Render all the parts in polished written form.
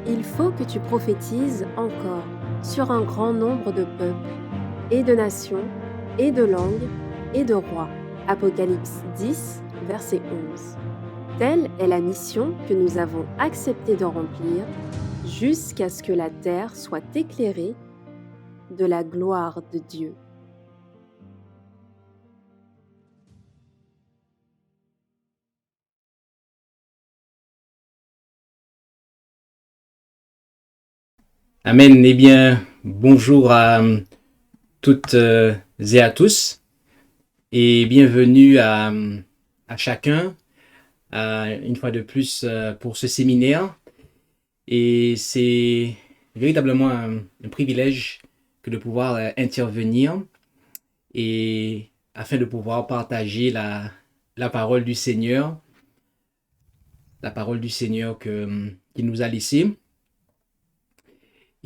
il faut que tu prophétises encore sur un grand nombre de peuples, et de nations, et de langues, et de rois. Apocalypse 10, verset 11. Telle est la mission que nous avons accepté de remplir jusqu'à ce que la terre soit éclairée de la gloire de Dieu. Amen. Eh bien, bonjour à toutes et à tous et bienvenue à chacun une fois de plus pour ce séminaire. Et c'est véritablement un privilège que de pouvoir intervenir et afin de pouvoir partager la parole du Seigneur, la parole du Seigneur qu'il nous a laissée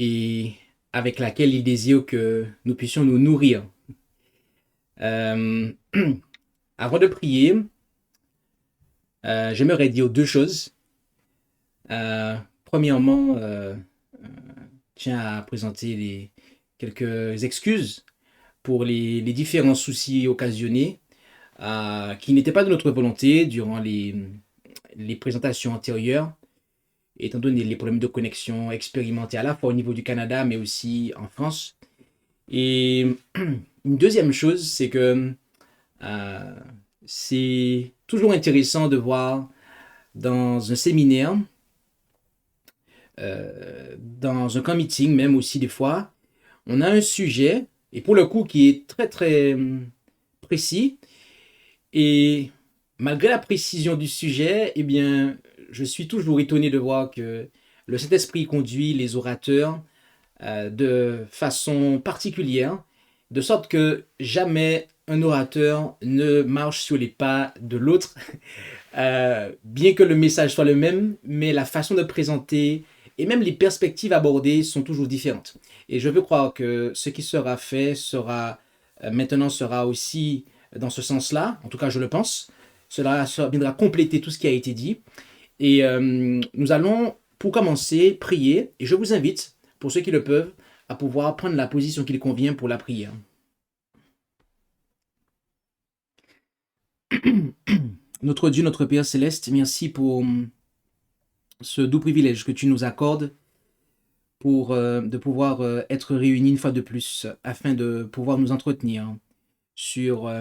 et avec laquelle il désire que nous puissions nous nourrir. Euh, Avant de prier, j'aimerais dire deux choses. Premièrement, je tiens à présenter quelques excuses pour les différents soucis occasionnés qui n'étaient pas de notre volonté durant les présentations antérieures, étant donné les problèmes de connexion expérimentés à la fois au niveau du Canada, mais aussi en France. Et une deuxième chose, c'est que c'est toujours intéressant de voir dans un séminaire, dans un camp meeting même aussi des fois, on a un sujet, et pour le coup qui est très très précis, et malgré la précision du sujet, eh bien, je suis toujours étonné de voir que le Saint-Esprit conduit les orateurs de façon particulière, de sorte que jamais un orateur ne marche sur les pas de l'autre, bien que le message soit le même, mais la façon de présenter et même les perspectives abordées sont toujours différentes. Et je veux croire que ce qui sera fait maintenant sera aussi dans ce sens-là, en tout cas je le pense. Cela viendra compléter tout ce qui a été dit. Et nous allons, pour commencer, prier. Et je vous invite, pour ceux qui le peuvent, à pouvoir prendre la position qu'il convient pour la prière. Notre Dieu, notre Père céleste, merci pour ce doux privilège que tu nous accordes de pouvoir être réunis une fois de plus afin de pouvoir nous entretenir sur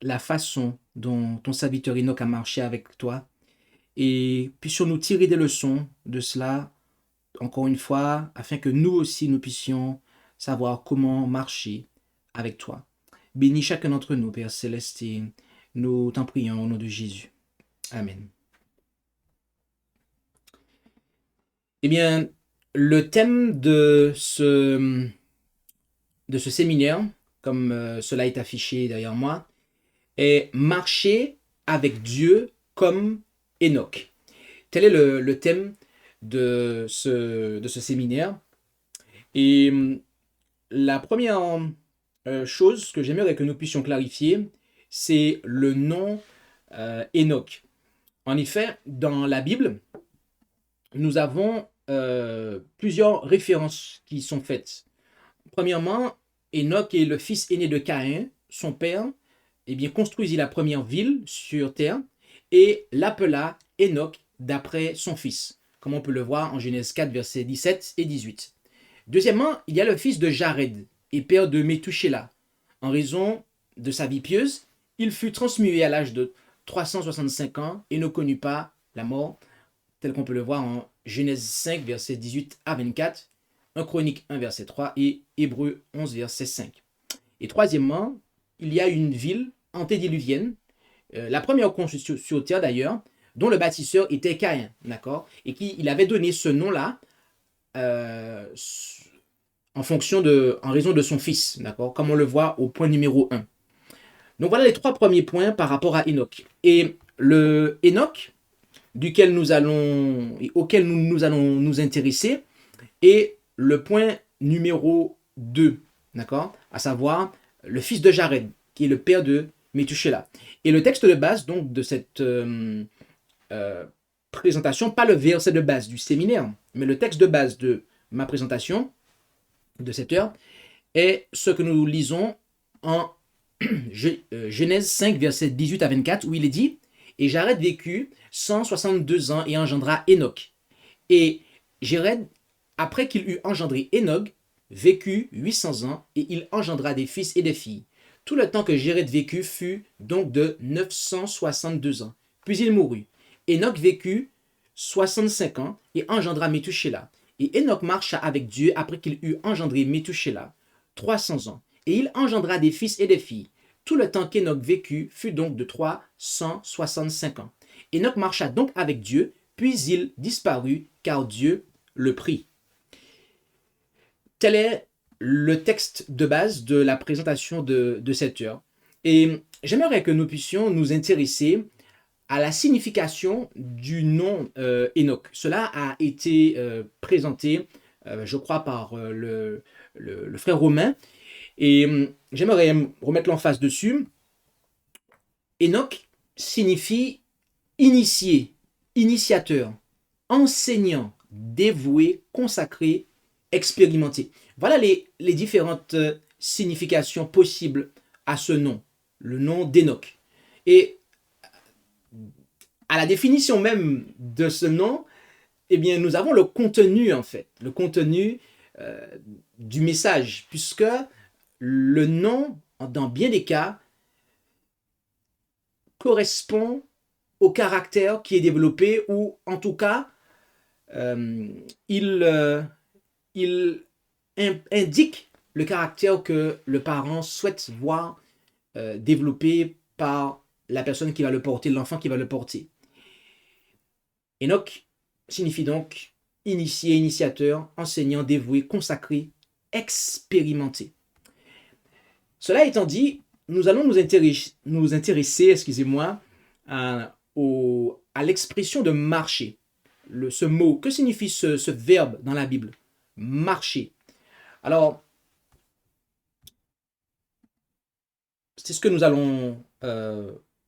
la façon dont ton serviteur Enoch a marché avec toi et puissions-nous tirer des leçons de cela, encore une fois, afin que nous aussi nous puissions savoir comment marcher avec toi. Bénis chacun d'entre nous, Père céleste, et nous t'en prions au nom de Jésus. Amen. Eh bien, le thème de ce séminaire, comme cela est affiché derrière moi, est marcher avec Dieu comme Enoch. Tel est le thème de ce séminaire. Et la première chose que j'aimerais que nous puissions clarifier, c'est le nom Enoch. En effet, dans la Bible, nous avons plusieurs références qui sont faites. Premièrement, Enoch est le fils aîné de Caïn, son père, eh bien, construisit la première ville sur terre et l'appela Enoch d'après son fils, comme on peut le voir en Genèse 4, versets 17 et 18. Deuxièmement, il y a le fils de Jared et père de Métouchéla. En raison de sa vie pieuse, il fut transmué à l'âge de 365 ans et ne connut pas la mort, tel qu'on peut le voir en Genèse 5, versets 18 à 24, 1 Chronique 1, verset 3 et Hébreux 11, verset 5. Et troisièmement, il y a une ville antédiluvienne, la première construite sur terre d'ailleurs, dont le bâtisseur était Caïn, d'accord, et il avait donné ce nom-là en raison de son fils, d'accord, comme on le voit au point numéro 1. Donc voilà les trois premiers points par rapport à Enoch. Et le Enoch, auquel nous allons nous intéresser, est le point numéro 2, d'accord, à savoir le fils de Jared, qui est le père de Méthusélah. Et le texte de base donc de cette présentation, pas le verset de base du séminaire, mais le texte de base de ma présentation de cette heure est ce que nous lisons en Genèse 5, versets 18 à 24, où il est dit « Et Jared vécut 162 ans et engendra Enoch. Et Jared, après qu'il eut engendré Enoch, vécut 800 ans et il engendra des fils et des filles. Tout le temps que Jared vécut fut donc de 962 ans. Puis il mourut. Enoch vécut 65 ans et engendra Méthusélah. Et Enoch marcha avec Dieu après qu'il eut engendré Méthusélah 300 ans. Et il engendra des fils et des filles. Tout le temps qu'Enoch vécut fut donc de 365 ans. Enoch marcha donc avec Dieu, puis il disparut, car Dieu le prit. Tel est le texte de base de la présentation de cette heure. Et j'aimerais que nous puissions nous intéresser à la signification du nom Enoch. Cela a été présenté, je crois, par le frère Romain. Et j'aimerais remettre l'emphase dessus. Enoch signifie initié, initiateur, enseignant, dévoué, consacré, expérimenté. Voilà les différentes significations possibles à ce nom, le nom d'Enoch. Et à la définition même de ce nom, eh bien, nous avons le contenu, en fait, le contenu du message, puisque le nom, dans bien des cas, correspond au caractère qui est développé, ou en tout cas, il indique le caractère que le parent souhaite voir développé par la personne qui va le porter, l'enfant qui va le porter. Enoch signifie donc initié, initiateur, enseignant, dévoué, consacré, expérimenté. Cela étant dit, nous allons nous intéresser, excusez-moi, à l'expression de marcher. Ce mot, que signifie ce verbe dans la Bible? Marcher. Alors, c'est ce que nous allons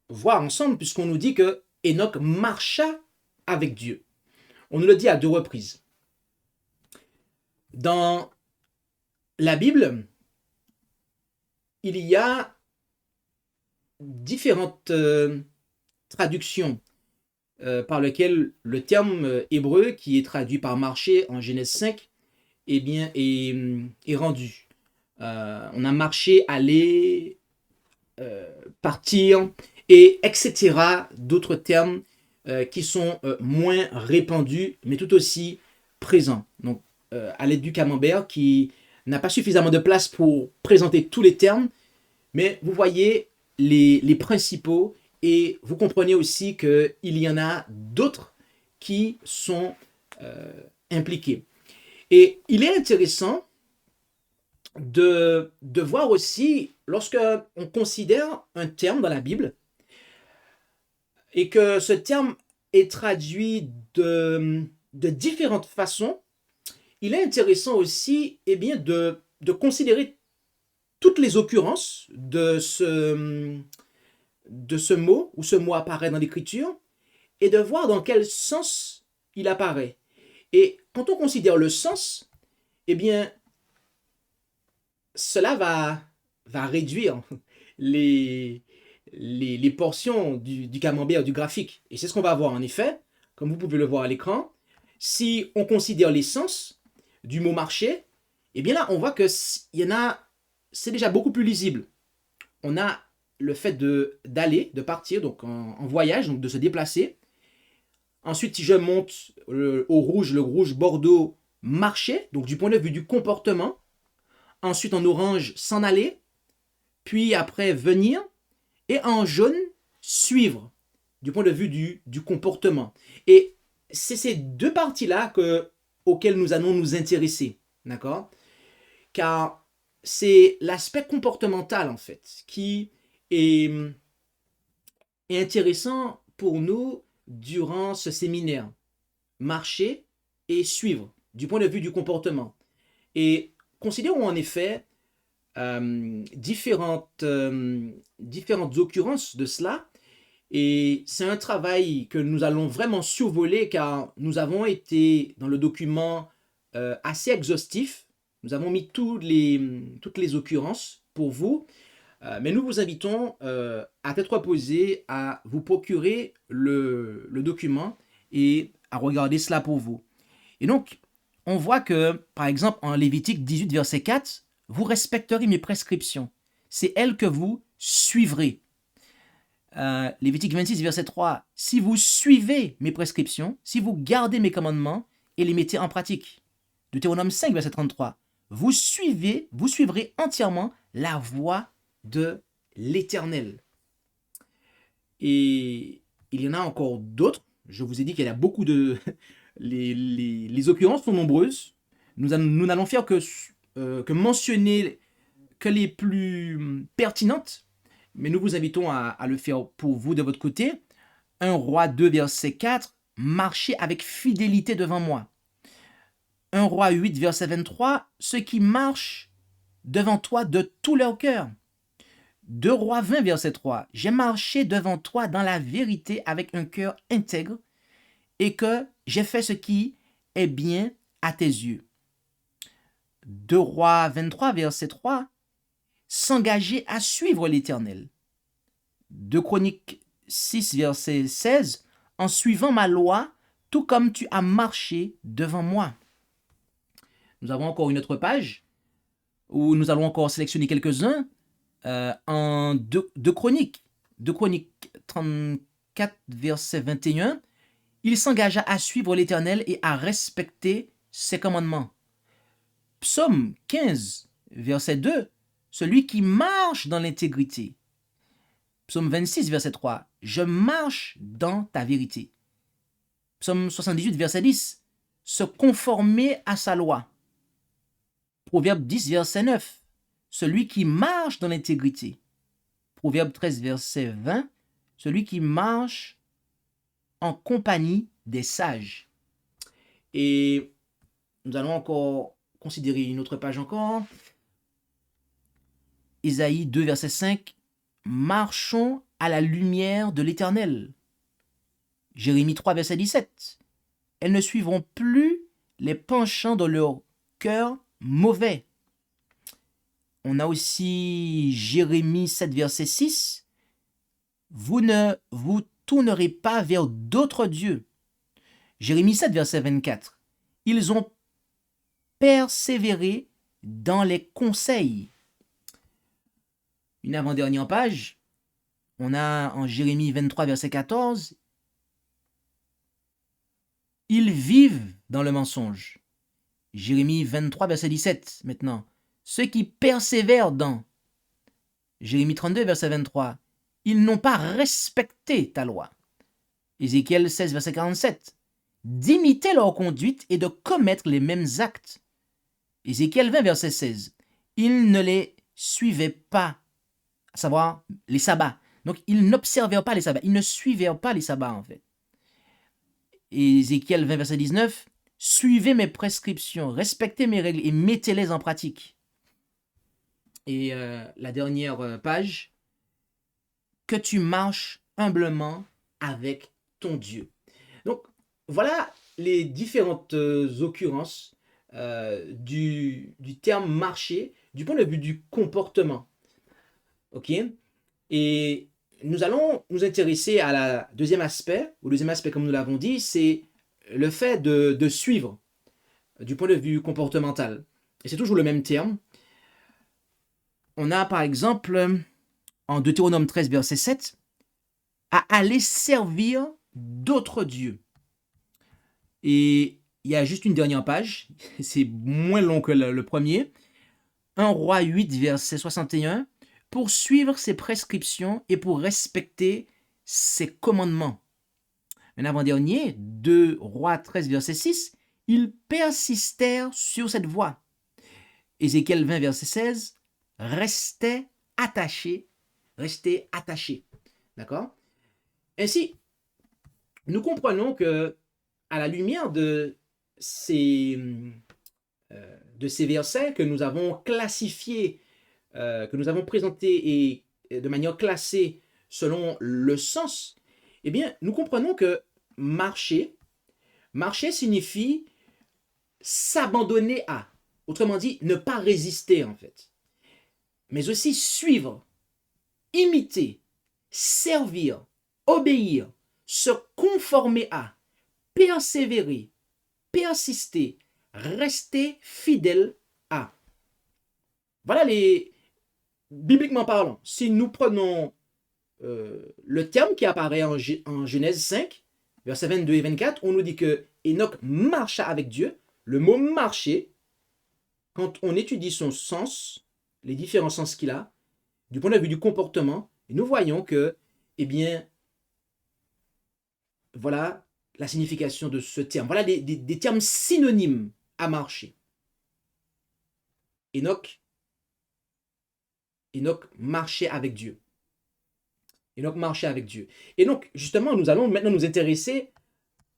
voir ensemble, puisqu'on nous dit que Enoch marcha avec Dieu. On nous le dit à 2 reprises. Dans la Bible, il y a différentes traductions par lesquelles le terme hébreu, qui est traduit par marcher en Genèse 5, eh bien, est rendu. On a marché, aller, partir, et etc. D'autres termes qui sont moins répandus, mais tout aussi présents. Donc, à l'aide du camembert, qui n'a pas suffisamment de place pour présenter tous les termes, mais vous voyez les principaux, et vous comprenez aussi qu'il y en a d'autres qui sont impliqués. Et il est intéressant de voir aussi, lorsque on considère un terme dans la Bible, et que ce terme est traduit de différentes façons, il est intéressant aussi de considérer toutes les occurrences de ce mot, où ce mot apparaît dans l'Écriture, et de voir dans quel sens il apparaît. Et quand on considère le sens, eh bien, cela va réduire les portions du camembert, du graphique. Et c'est ce qu'on va voir en effet, comme vous pouvez le voir à l'écran. Si on considère les sens du mot marcher, eh bien là, on voit que c'est déjà beaucoup plus lisible. On a le fait d'aller, de partir, donc en voyage, donc de se déplacer. Ensuite, si je monte au rouge, le rouge bordeaux, marcher, donc du point de vue du comportement. Ensuite, en orange, s'en aller. Puis après, venir. Et en jaune, suivre, du point de vue du comportement. Et c'est ces deux parties-là auxquelles nous allons nous intéresser. D'accord? Car c'est l'aspect comportemental, en fait, qui est intéressant pour nous durant ce séminaire. Marcher et suivre, du point de vue du comportement. Et considérons en effet différentes occurrences de cela, Et c'est un travail que nous allons vraiment survoler car nous avons été dans le document assez exhaustif. Nous avons mis toutes les occurrences pour vous, mais nous vous invitons à tête reposée à vous procurer le document et à regarder cela pour vous. Et donc, on voit que, par exemple, en Lévitique 18, verset 4, vous respecterez mes prescriptions. C'est elles que vous suivrez. Lévitique 26, verset 3, si vous suivez mes prescriptions, si vous gardez mes commandements et les mettez en pratique. Deutéronome 5, verset 33, vous suivrez entièrement la voie de l'Éternel. Et il y en a encore d'autres. Je vous ai dit qu'il y a beaucoup de... les occurrences sont nombreuses. Nous n'allons faire que mentionner que les plus pertinentes, mais nous vous invitons à le faire pour vous de votre côté. 1 Roi 2, verset 4, marchez avec fidélité devant moi. 1 Roi 8, verset 23, ceux qui marchent devant toi de tout leur cœur. 2 Rois 20, verset 3, j'ai marché devant toi dans la vérité avec un cœur intègre et que j'ai fait ce qui est bien à tes yeux. 2 Rois 23, verset 3, s'engager à suivre l'Éternel. 2 Chroniques 6, verset 16, en suivant ma loi, tout comme tu as marché devant moi. Nous avons encore une autre page où nous allons encore sélectionner quelques-uns en 2 Chroniques. 2 Chroniques 34, verset 21, il s'engagea à suivre l'Éternel et à respecter ses commandements. Psaume 15, verset 2, celui qui marche dans l'intégrité. Psaume 26, verset 3, je marche dans ta vérité. Psaume 78, verset 10, se conformer à sa loi. Proverbe 10, verset 9, celui qui marche dans l'intégrité. Proverbe 13, verset 20, celui qui marche en compagnie des sages. Et nous allons encore considérer une autre page encore. Ésaïe 2, verset 5, marchons à la lumière de l'Éternel. Jérémie 3, verset 17, elles ne suivront plus les penchants de leur cœur mauvais. On a aussi Jérémie 7, verset 6, vous ne vous tournerez pas vers d'autres dieux. Jérémie 7, verset 24, ils ont persévéré dans les conseils. Une avant-dernière page, on a en Jérémie 23, verset 14, ils vivent dans le mensonge. Jérémie 23, verset 17, maintenant, ceux qui persévèrent dans. Jérémie 32, verset 23, ils n'ont pas respecté ta loi. Ézéchiel 16, verset 47, d'imiter leur conduite et de commettre les mêmes actes. Ézéchiel 20, verset 16, ils ne les suivaient pas, à savoir les sabbats. Donc, ils n'observèrent pas les sabbats, ils ne suivaient pas les sabbats en fait. Ézéchiel 20, verset 19, suivez mes prescriptions, respectez mes règles et mettez-les en pratique. Et la dernière page, que tu marches humblement avec ton Dieu. Donc, voilà les différentes occurrences du terme marcher du point de vue du comportement. Ok? Et nous allons nous intéresser à la deuxième aspect, comme nous l'avons dit, c'est le fait de suivre du point de vue comportemental. Et c'est toujours le même terme. On a par exemple en Deutéronome 13, verset 7, à aller servir d'autres dieux. Et il y a juste une dernière page, c'est moins long que le premier. 1 Roi 8, verset 61, pour suivre ses prescriptions et pour respecter ses commandements. Un avant-dernier, 2 Rois 13, verset 6, ils persistèrent sur cette voie. Ézéchiel 20, verset 16, restez attachés. D'accord? Ainsi, nous comprenons que, à la lumière de ces versets que nous avons classifiés, que nous avons présentés et de manière classée selon le sens eh bien, nous comprenons que marcher, marcher signifie s'abandonner à. Autrement dit, ne pas résister en fait. Mais aussi suivre, imiter, servir, obéir, se conformer à, persévérer, persister, rester fidèle à. Voilà les, bibliquement parlant, si nous prenons le terme qui apparaît en Genèse 5, versets 22 et 24, on nous dit que Enoch marcha avec Dieu. Le mot marcher, quand on étudie son sens, les différents sens qu'il a, du point de vue du comportement, nous voyons que, eh bien, voilà la signification de ce terme. Voilà des termes synonymes à marcher. Enoch marchait avec Dieu. Enoch marchait avec Dieu. Et donc, justement, nous allons maintenant nous intéresser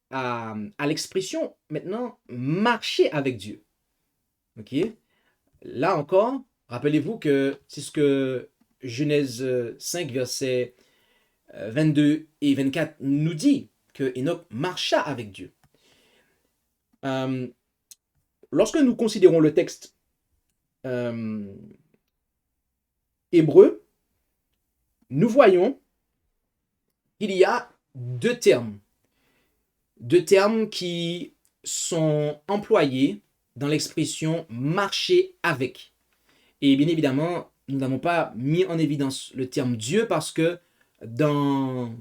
à l'expression, maintenant, marcher avec Dieu. Ok? Là encore, rappelez-vous que c'est ce que Genèse 5, versets 22 et 24 nous dit, que Enoch marcha avec Dieu. Lorsque nous considérons le texte hébreu, nous voyons qu'il y a deux termes qui sont employés dans l'expression marcher avec. Et bien évidemment, nous n'avons pas mis en évidence le terme Dieu parce que dans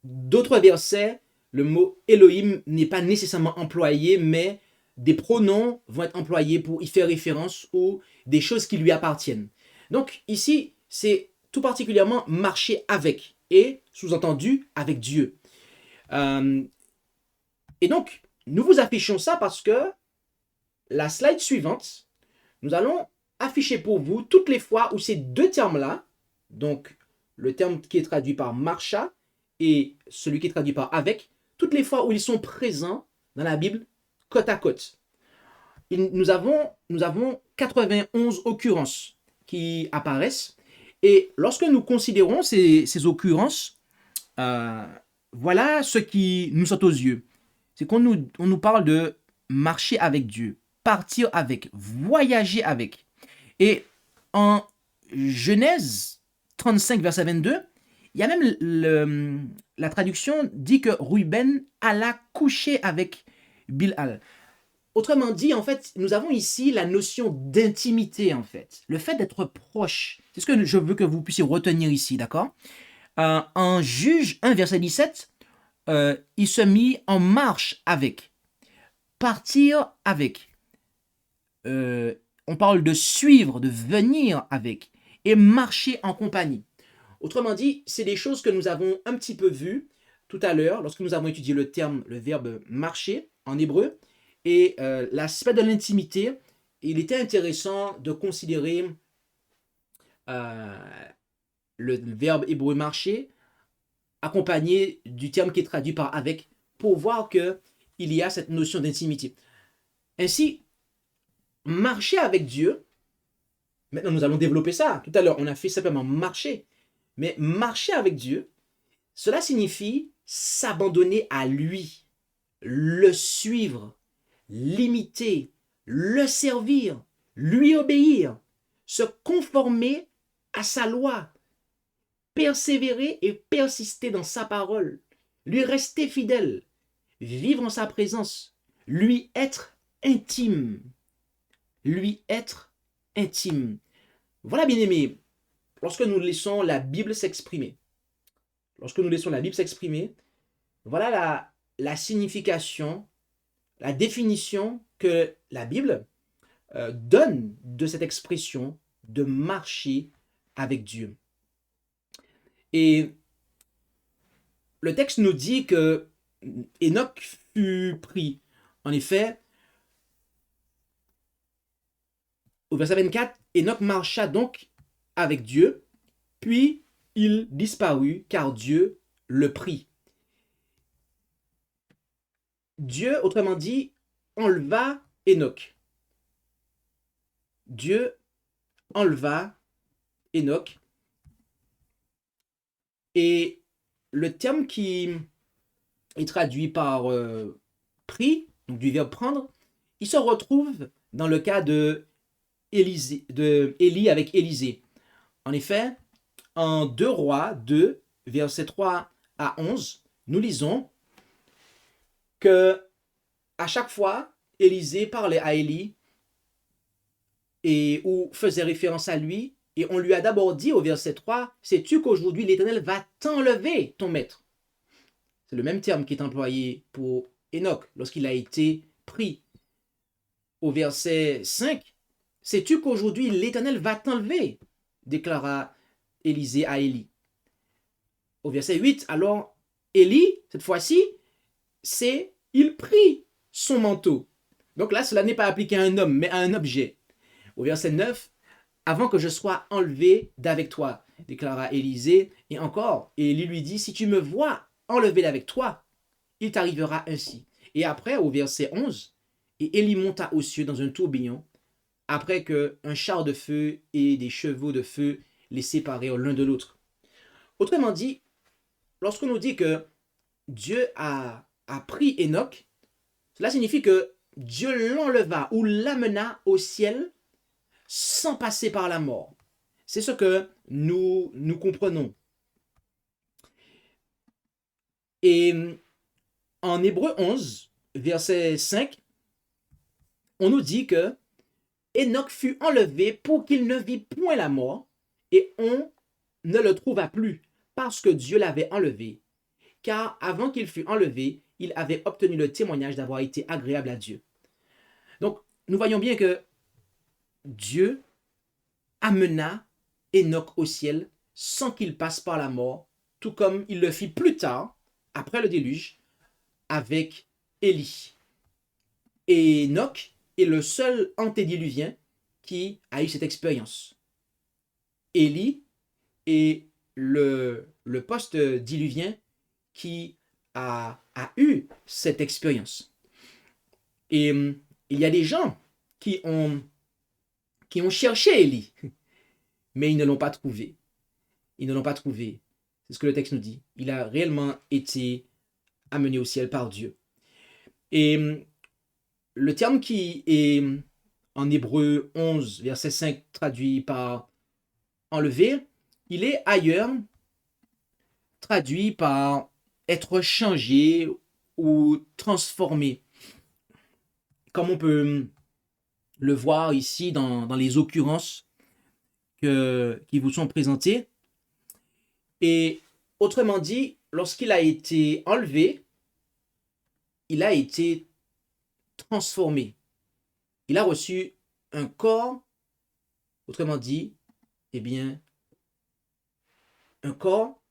d'autres versets, le mot Elohim n'est pas nécessairement employé, mais des pronoms vont être employés pour y faire référence ou des choses qui lui appartiennent. Donc ici, c'est tout particulièrement marcher avec et sous-entendu avec Dieu. Et donc, nous vous affichons ça parce que la slide suivante, nous allons afficher pour vous toutes les fois où ces deux termes-là, donc le terme qui est traduit par marcha et celui qui est traduit par avec, toutes les fois où ils sont présents dans la Bible côte à côte. Nous avons 91 occurrences qui apparaissent. Et lorsque nous considérons ces occurrences, voilà ce qui nous saute aux yeux. C'est qu'on nous parle de marcher avec Dieu, partir avec, voyager avec. Et en Genèse 35, verset 22, il y a même la traduction dit que Ruben alla coucher avec Bilhal. Autrement dit, en fait, nous avons ici la notion d'intimité, en fait. Le fait d'être proche. C'est ce que je veux que vous puissiez retenir ici, d'accord? En Juge 1, verset 17, il se mit en marche avec. Partir avec. On parle de suivre, de venir avec. Et marcher en compagnie. Autrement dit, c'est des choses que nous avons un petit peu vues tout à l'heure lorsque nous avons étudié le verbe marcher en hébreu. Et l'aspect de l'intimité, il était intéressant de considérer le verbe hébreu marcher accompagné du terme qui est traduit par avec pour voir qu'il y a cette notion d'intimité. Ainsi, marcher avec Dieu, maintenant nous allons développer ça. Tout à l'heure, on a fait simplement marcher. Mais marcher avec Dieu, cela signifie s'abandonner à lui, le suivre, l'imiter, le servir, lui obéir, se conformer à sa loi, persévérer et persister dans sa parole, lui rester fidèle, vivre en sa présence, lui être intime. Lui être intime. Voilà, bien-aimés, lorsque nous laissons la Bible s'exprimer, voilà la signification, la définition que la Bible donne de cette expression de marcher avec Dieu. Et le texte nous dit que Enoch fut pris. En effet, au verset 24, Enoch marcha donc avec Dieu, puis il disparut car Dieu le prit. Dieu, autrement dit, enleva Enoch. Dieu enleva Enoch. Et le terme qui est traduit par pris, donc du verbe prendre, il se retrouve dans le cas de Élie avec Élisée. En effet, en 2 Rois 2, versets 3 à 11, nous lisons que à chaque fois, Élisée parlait à Élie et ou faisait référence à lui, et on lui a d'abord dit au verset 3, sais-tu qu'aujourd'hui l'Éternel va t'enlever ton maître? C'est le même terme qui est employé pour Enoch lorsqu'il a été pris. Au verset 5, sais-tu qu'aujourd'hui l'Éternel va t'enlever? Déclara Élisée à Élie. Au verset 8, alors Élie, cette fois-ci, il prit son manteau. Donc là, cela n'est pas appliqué à un homme, mais à un objet. Au verset 9, avant que je sois enlevé d'avec toi, déclara Élisée. Et encore, Élie lui dit, si tu me vois enlevé d'avec toi, il t'arrivera ainsi. Et après, au verset 11, et Élie monta aux cieux dans un tourbillon, après qu'un char de feu et des chevaux de feu les séparèrent l'un de l'autre. Autrement dit, lorsqu'on nous dit que Dieu a pris Enoch, cela signifie que Dieu l'enleva ou l'amena au ciel sans passer par la mort. C'est ce que nous comprenons. Et en Hébreu 11, verset 5, on nous dit que Enoch fut enlevé pour qu'il ne vit point la mort, et on ne le trouva plus, parce que Dieu l'avait enlevé. Car avant qu'il fût enlevé, il avait obtenu le témoignage d'avoir été agréable à Dieu. Donc, nous voyons bien que Dieu amena Enoch au ciel sans qu'il passe par la mort, tout comme il le fit plus tard, après le déluge, avec Élie. Et Enoch est le seul antédiluvien qui a eu cette expérience. Élie est le post-diluvien qui a eu cette expérience. Et il y a des gens qui ont cherché Élie, mais ils ne l'ont pas trouvé. Ils ne l'ont pas trouvé. C'est ce que le texte nous dit. Il a réellement été amené au ciel par Dieu. Et le terme qui est en Hébreu 11, verset 5, traduit par enlever, il est ailleurs traduit par être changé ou transformé. Comme on peut le voir ici dans les occurrences qui vous sont présentées. Et autrement dit, lorsqu'il a été enlevé, il a été transformé. Il a reçu un corps, autrement dit, eh bien, un corps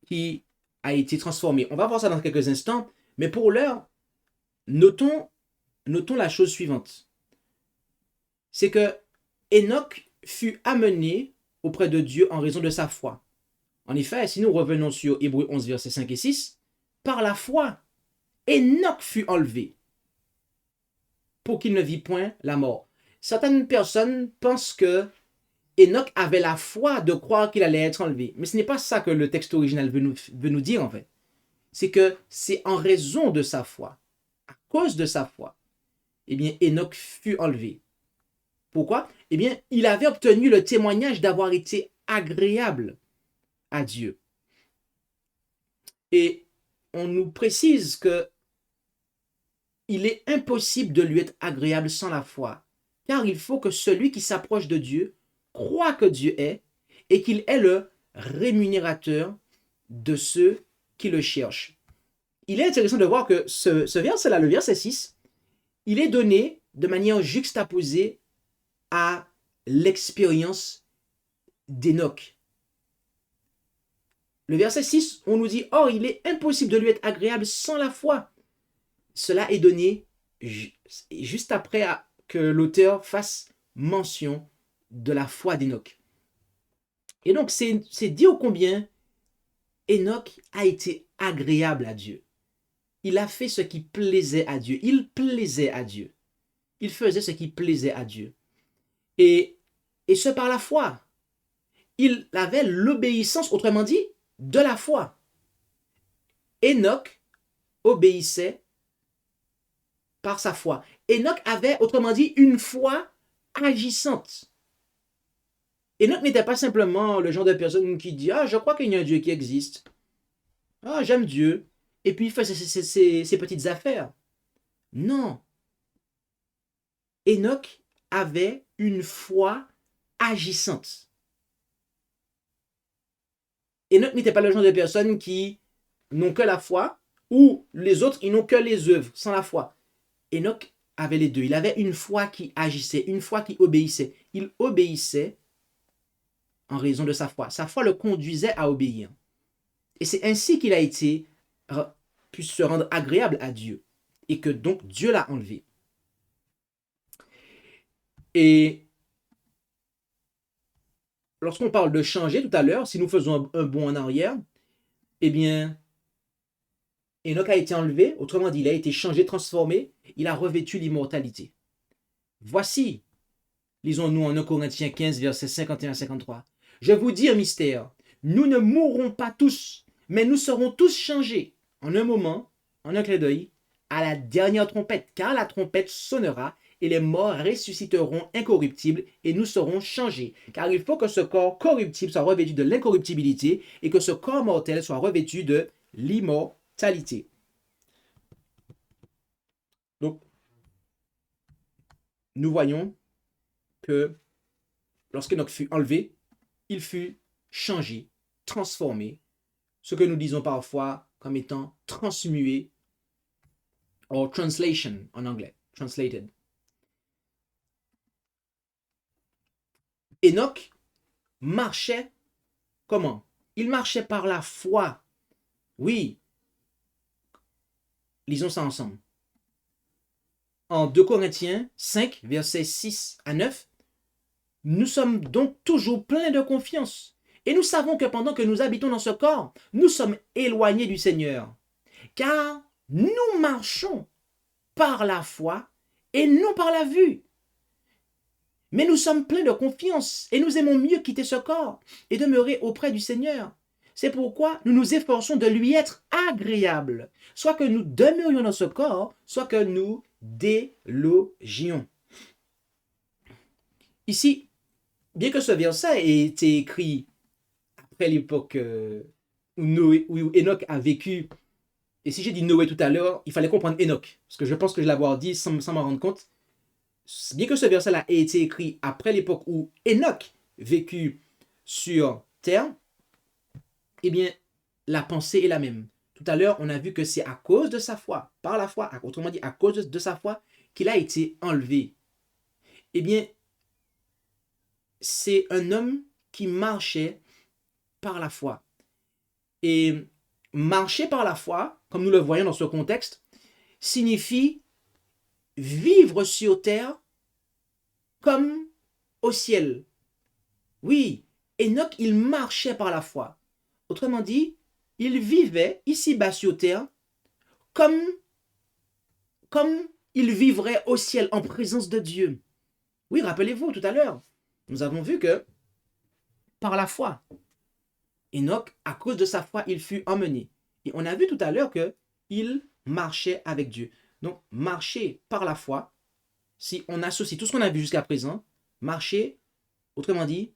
qui a été transformé. On va voir ça dans quelques instants, mais pour l'heure, notons la chose suivante. C'est que Enoch fut amené auprès de Dieu en raison de sa foi. En effet, si nous revenons sur Hébreux 11, versets 5 et 6, par la foi, Enoch fut enlevé pour qu'il ne vit point la mort. Certaines personnes pensent que Enoch avait la foi de croire qu'il allait être enlevé. Mais ce n'est pas ça que le texte original veut nous dire en fait. C'est que c'est en raison de sa foi, à cause de sa foi, eh bien Enoch fut enlevé. Pourquoi? Eh bien, il avait obtenu le témoignage d'avoir été agréable à Dieu. Et on nous précise que il est impossible de lui être agréable sans la foi, car il faut que celui qui s'approche de Dieu croit que Dieu est et qu'il est le rémunérateur de ceux qui le cherchent. Il est intéressant de voir que ce verset-là, le verset 6, il est donné de manière juxtaposée à l'expérience d'Enoch. Le verset 6, on nous dit « Or, il est impossible de lui être agréable sans la foi. » Cela est donné juste après que l'auteur fasse mention de la foi d'Enoch. Et donc, c'est dire combien Enoch a été agréable à Dieu. Il a fait ce qui plaisait à Dieu. Il plaisait à Dieu. Il faisait ce qui plaisait à Dieu. Et ce par la foi. il avait l'obéissance, autrement dit, de la foi. Enoch obéissait par sa foi. Enoch avait, autrement dit, une foi agissante. Enoch n'était pas simplement le genre de personne qui dit « Ah, je crois qu'il y a un Dieu qui existe. Ah, j'aime Dieu. » Et puis il fait ses petites affaires. Non. Enoch avait une foi agissante. Enoch n'était pas le genre de personne qui n'ont que la foi, ou les autres, ils n'ont que les œuvres, sans la foi. Enoch avait les deux. Il avait une foi qui agissait, une foi qui obéissait. Il obéissait en raison de sa foi. Sa foi le conduisait à obéir. Et c'est ainsi qu'il a été, pu se rendre agréable à Dieu. Et que donc Dieu l'a enlevé. Et lorsqu'on parle de changer tout à l'heure, si nous faisons un bond en arrière, eh bien, Enoch a été enlevé, autrement dit, il a été changé, transformé, il a revêtu l'immortalité. Voici, lisons-nous en 1 Corinthiens 15, versets 51-53. Je vous dis un mystère, nous ne mourrons pas tous, mais nous serons tous changés en un moment, en un clin d'œil, à la dernière trompette, car la trompette sonnera et les morts ressusciteront incorruptibles et nous serons changés. Car il faut que ce corps corruptible soit revêtu de l'incorruptibilité et que ce corps mortel soit revêtu de l'immortalité. Donc, nous voyons que lorsqu'Enoch fut enlevé, il fut changé, transformé, ce que nous disons parfois comme étant transmué, ou translation en anglais, translated. Enoch marchait comment? Il marchait par la foi. Oui. Lisons ça ensemble. En 2 Corinthiens 5, versets 6 à 9, nous sommes donc toujours pleins de confiance. Et nous savons que pendant que nous habitons dans ce corps, nous sommes éloignés du Seigneur. Car nous marchons par la foi et non par la vue. Mais nous sommes pleins de confiance et nous aimons mieux quitter ce corps et demeurer auprès du Seigneur. C'est pourquoi nous nous efforçons de lui être agréable, soit que nous demeurions dans ce corps, soit que nous délogions. Ici, bien que ce verset ait été écrit après l'époque où Enoch a vécu, et si j'ai dit Noé tout à l'heure, il fallait comprendre Enoch, parce que je pense que je l'avais dit sans m'en rendre compte. Bien que ce verset-là ait été écrit après l'époque où Enoch vécut sur terre, eh bien, la pensée est la même. Tout à l'heure, on a vu que c'est à cause de sa foi, par la foi, autrement dit, à cause de sa foi, qu'il a été enlevé. Eh bien, c'est un homme qui marchait par la foi. Et marcher par la foi, comme nous le voyons dans ce contexte, signifie vivre sur terre comme au ciel. Oui, Enoch, il marchait par la foi. Autrement dit, il vivait ici-bas sur terre comme il vivrait au ciel en présence de Dieu. Oui, rappelez-vous tout à l'heure, nous avons vu que par la foi, Enoch, à cause de sa foi, il fut emmené. Et on a vu tout à l'heure qu'il marchait avec Dieu. Donc, marcher par la foi, si on associe tout ce qu'on a vu jusqu'à présent, marcher, autrement dit,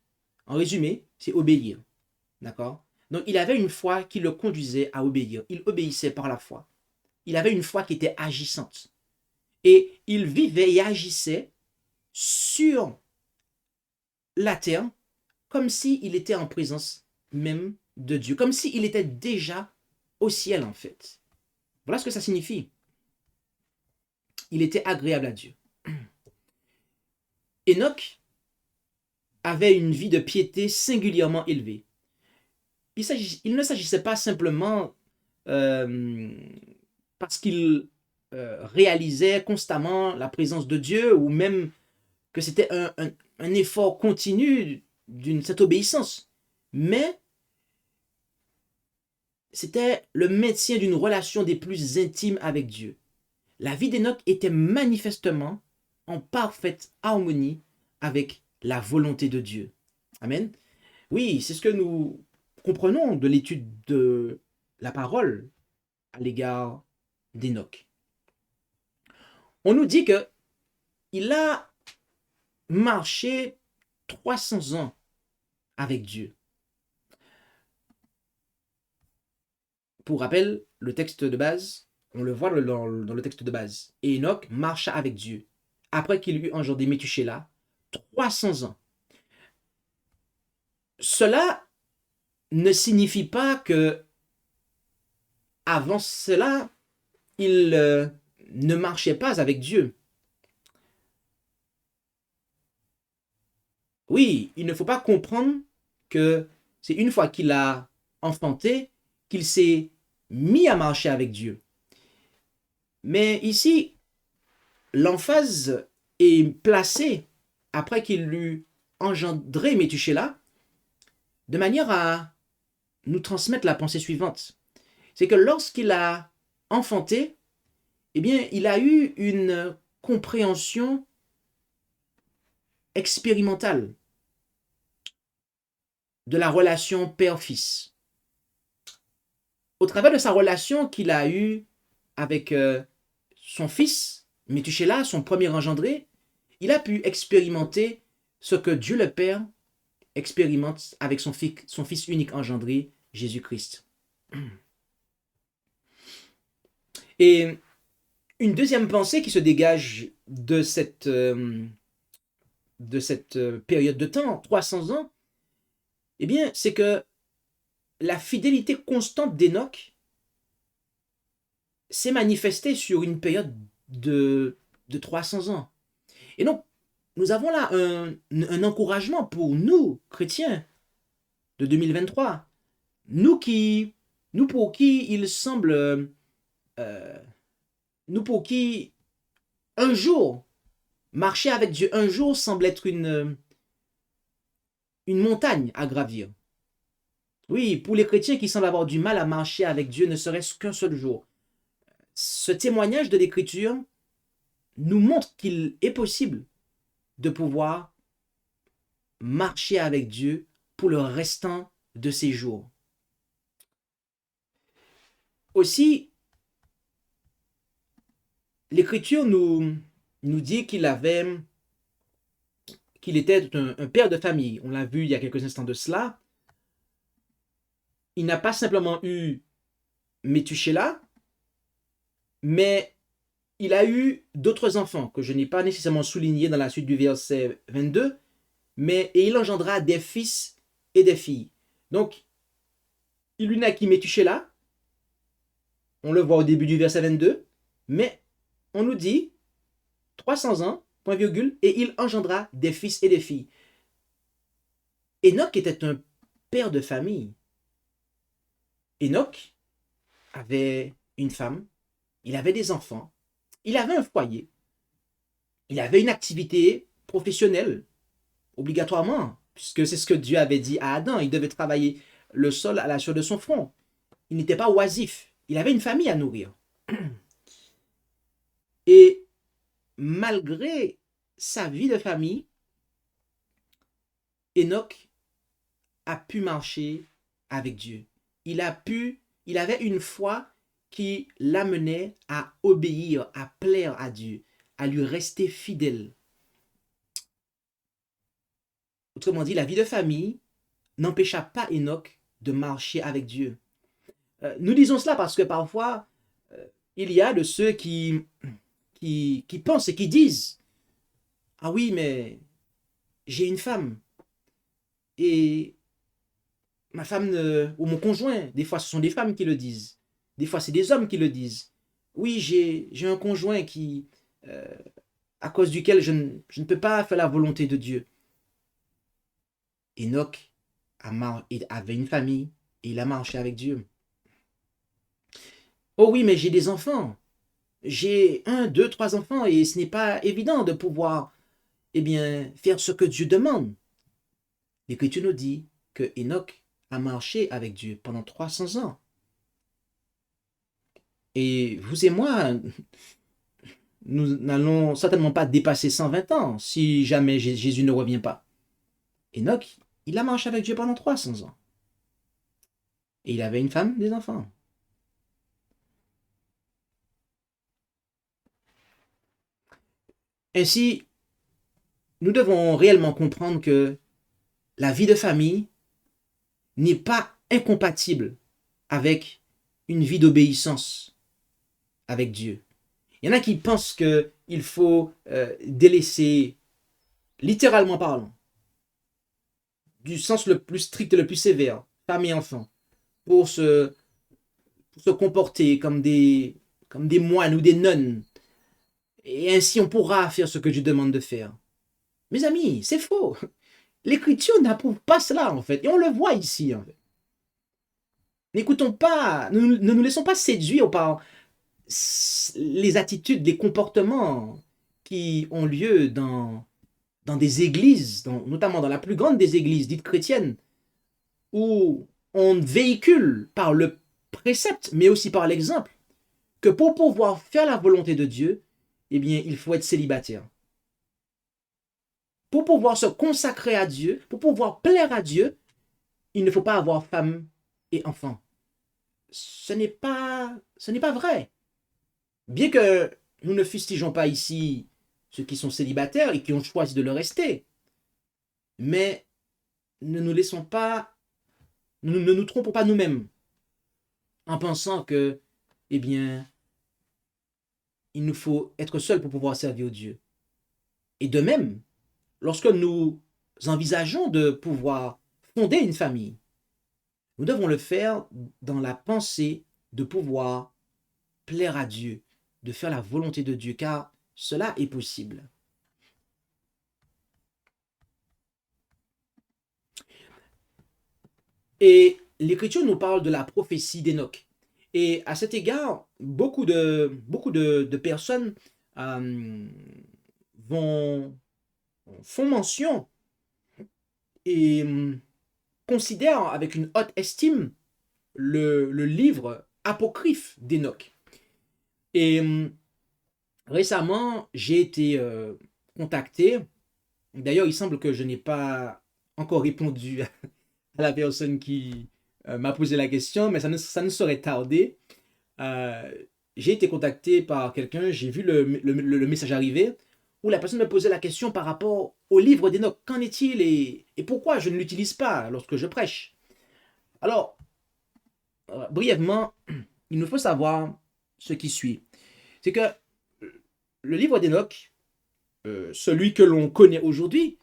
en résumé, c'est obéir. D'accord? Donc, il avait une foi qui le conduisait à obéir. Il obéissait par la foi. Il avait une foi qui était agissante. Et il vivait et agissait sur la terre comme s'il était en présence même de Dieu, comme s'il était déjà au ciel en fait. Voilà ce que ça signifie. Il était agréable à Dieu. Enoch avait une vie de piété singulièrement élevée. Il ne s'agissait pas simplement parce qu'il réalisait constamment la présence de Dieu ou même que c'était un effort continu cette obéissance, mais c'était le maintien d'une relation des plus intimes avec Dieu. La vie d'Enoch était manifestement en parfaite harmonie avec la volonté de Dieu. Amen. Oui, c'est ce que nous comprenons de l'étude de la parole à l'égard d'Enoch. On nous dit que il a marché 300 ans avec Dieu. Pour rappel, le texte de base, on le voit dans le texte de base. Et Enoch marcha avec Dieu. Après qu'il eut engendré Métuchéla, 300 ans. Cela ne signifie pas que avant cela, il ne marchait pas avec Dieu. Oui, il ne faut pas comprendre que c'est une fois qu'il a enfanté qu'il s'est mis à marcher avec Dieu. Mais ici, l'emphase est placée après qu'il eut engendré Métuchéla de manière à nous transmettre la pensée suivante. C'est que lorsqu'il a enfanté, eh bien, il a eu une compréhension expérimentale de la relation père-fils. Au travers de sa relation qu'il a eue avec son fils, Métuchéla, son premier engendré, il a pu expérimenter ce que Dieu le Père expérimente avec son fils unique engendré, Jésus-Christ. Et une deuxième pensée qui se dégage de cette période de temps, 300 ans, eh bien, c'est que la fidélité constante d'Enoch s'est manifestée sur une période de 300 ans. Et donc, nous avons là un encouragement pour nous, chrétiens, de 2023. Nous pour qui il semble, nous pour qui un jour, marcher avec Dieu un jour semble être une montagne à gravir. Oui, pour les chrétiens qui semblent avoir du mal à marcher avec Dieu, ne serait-ce qu'un seul jour. Ce témoignage de l'Écriture nous montre qu'il est possible de pouvoir marcher avec Dieu pour le restant de ses jours. Aussi, l'Écriture nous dit qu'il était un père de famille. On l'a vu il y a quelques instants de cela. Il n'a pas simplement eu Métuchéla, mais il a eu d'autres enfants que je n'ai pas nécessairement soulignés dans la suite du verset 22, et il engendra des fils et des filles. Donc, il lui naquit Métuchéla, on le voit au début du verset 22, mais on nous dit 300 ans, point virgule, et il engendra des fils et des filles. Enoch était un père de famille. Enoch avait une femme, il avait des enfants, il avait un foyer, il avait une activité professionnelle, obligatoirement, puisque c'est ce que Dieu avait dit à Adam, il devait travailler le sol à la sueur de son front. Il n'était pas oisif, il avait une famille à nourrir. Et malgré sa vie de famille, Enoch a pu marcher avec Dieu. Il avait une foi qui l'amenait à obéir, à plaire à Dieu, à lui rester fidèle. Autrement dit, la vie de famille n'empêcha pas Enoch de marcher avec Dieu. Nous disons cela parce que parfois, il y a de ceux qui pensent et qui disent « Ah oui, mais j'ai une femme et ma femme ou mon conjoint, des fois ce sont des femmes qui le disent, des fois c'est des hommes qui le disent. Oui, j'ai un conjoint à cause duquel je ne peux pas faire la volonté de Dieu. » Enoch avait une famille et il a marché avec Dieu. Oh oui, mais j'ai des enfants. J'ai 1, 2, 3 enfants et ce n'est pas évident de pouvoir faire ce que Dieu demande. L'Écriture nous dit que Enoch a marché avec Dieu pendant 300 ans. Et vous et moi, nous n'allons certainement pas dépasser 120 ans si jamais Jésus ne revient pas. Enoch, il a marché avec Dieu pendant 300 ans. Et il avait une femme, des enfants. Ainsi, nous devons réellement comprendre que la vie de famille n'est pas incompatible avec une vie d'obéissance avec Dieu. Il y en a qui pensent qu'il faut délaisser, littéralement parlant, du sens le plus strict et le plus sévère, femme et enfant, pour se comporter comme des moines ou des nonnes. Et ainsi, on pourra faire ce que Dieu demande de faire. Mes amis, c'est faux. L'Écriture n'approuve pas cela, en fait. Et on le voit ici, en fait. N'écoutons pas, ne nous laissons pas séduire par les attitudes, les comportements qui ont lieu dans des églises, notamment dans la plus grande des églises dites chrétiennes, où on véhicule par le précepte, mais aussi par l'exemple, que pour pouvoir faire la volonté de Dieu, eh bien, il faut être célibataire. Pour pouvoir se consacrer à Dieu, pour pouvoir plaire à Dieu, il ne faut pas avoir femme et enfant. Ce n'est pas vrai. Bien que nous ne fustigeons pas ici ceux qui sont célibataires et qui ont choisi de le rester, mais ne nous laissons pas, ne nous trompons pas nous-mêmes en pensant que, eh bien, il nous faut être seuls pour pouvoir servir Dieu. Et de même, lorsque nous envisageons de pouvoir fonder une famille, nous devons le faire dans la pensée de pouvoir plaire à Dieu, de faire la volonté de Dieu, car cela est possible. Et l'Écriture nous parle de la prophétie d'Enoch. Et à cet égard, beaucoup de personnes font mention et considèrent avec une haute estime le livre apocryphe d'Enoch. Et récemment, j'ai été contacté. D'ailleurs, il semble que je n'ai pas encore répondu à la personne qui m'a posé la question, mais ça ne saurait tarder. J'ai été contacté par quelqu'un, j'ai vu le message arriver, où la personne me posait la question par rapport au livre d'Enoch. Qu'en est-il et pourquoi je ne l'utilise pas lorsque je prêche? Alors, brièvement, il nous faut savoir ce qui suit. C'est que le livre d'Enoch, celui que l'on connaît aujourd'hui,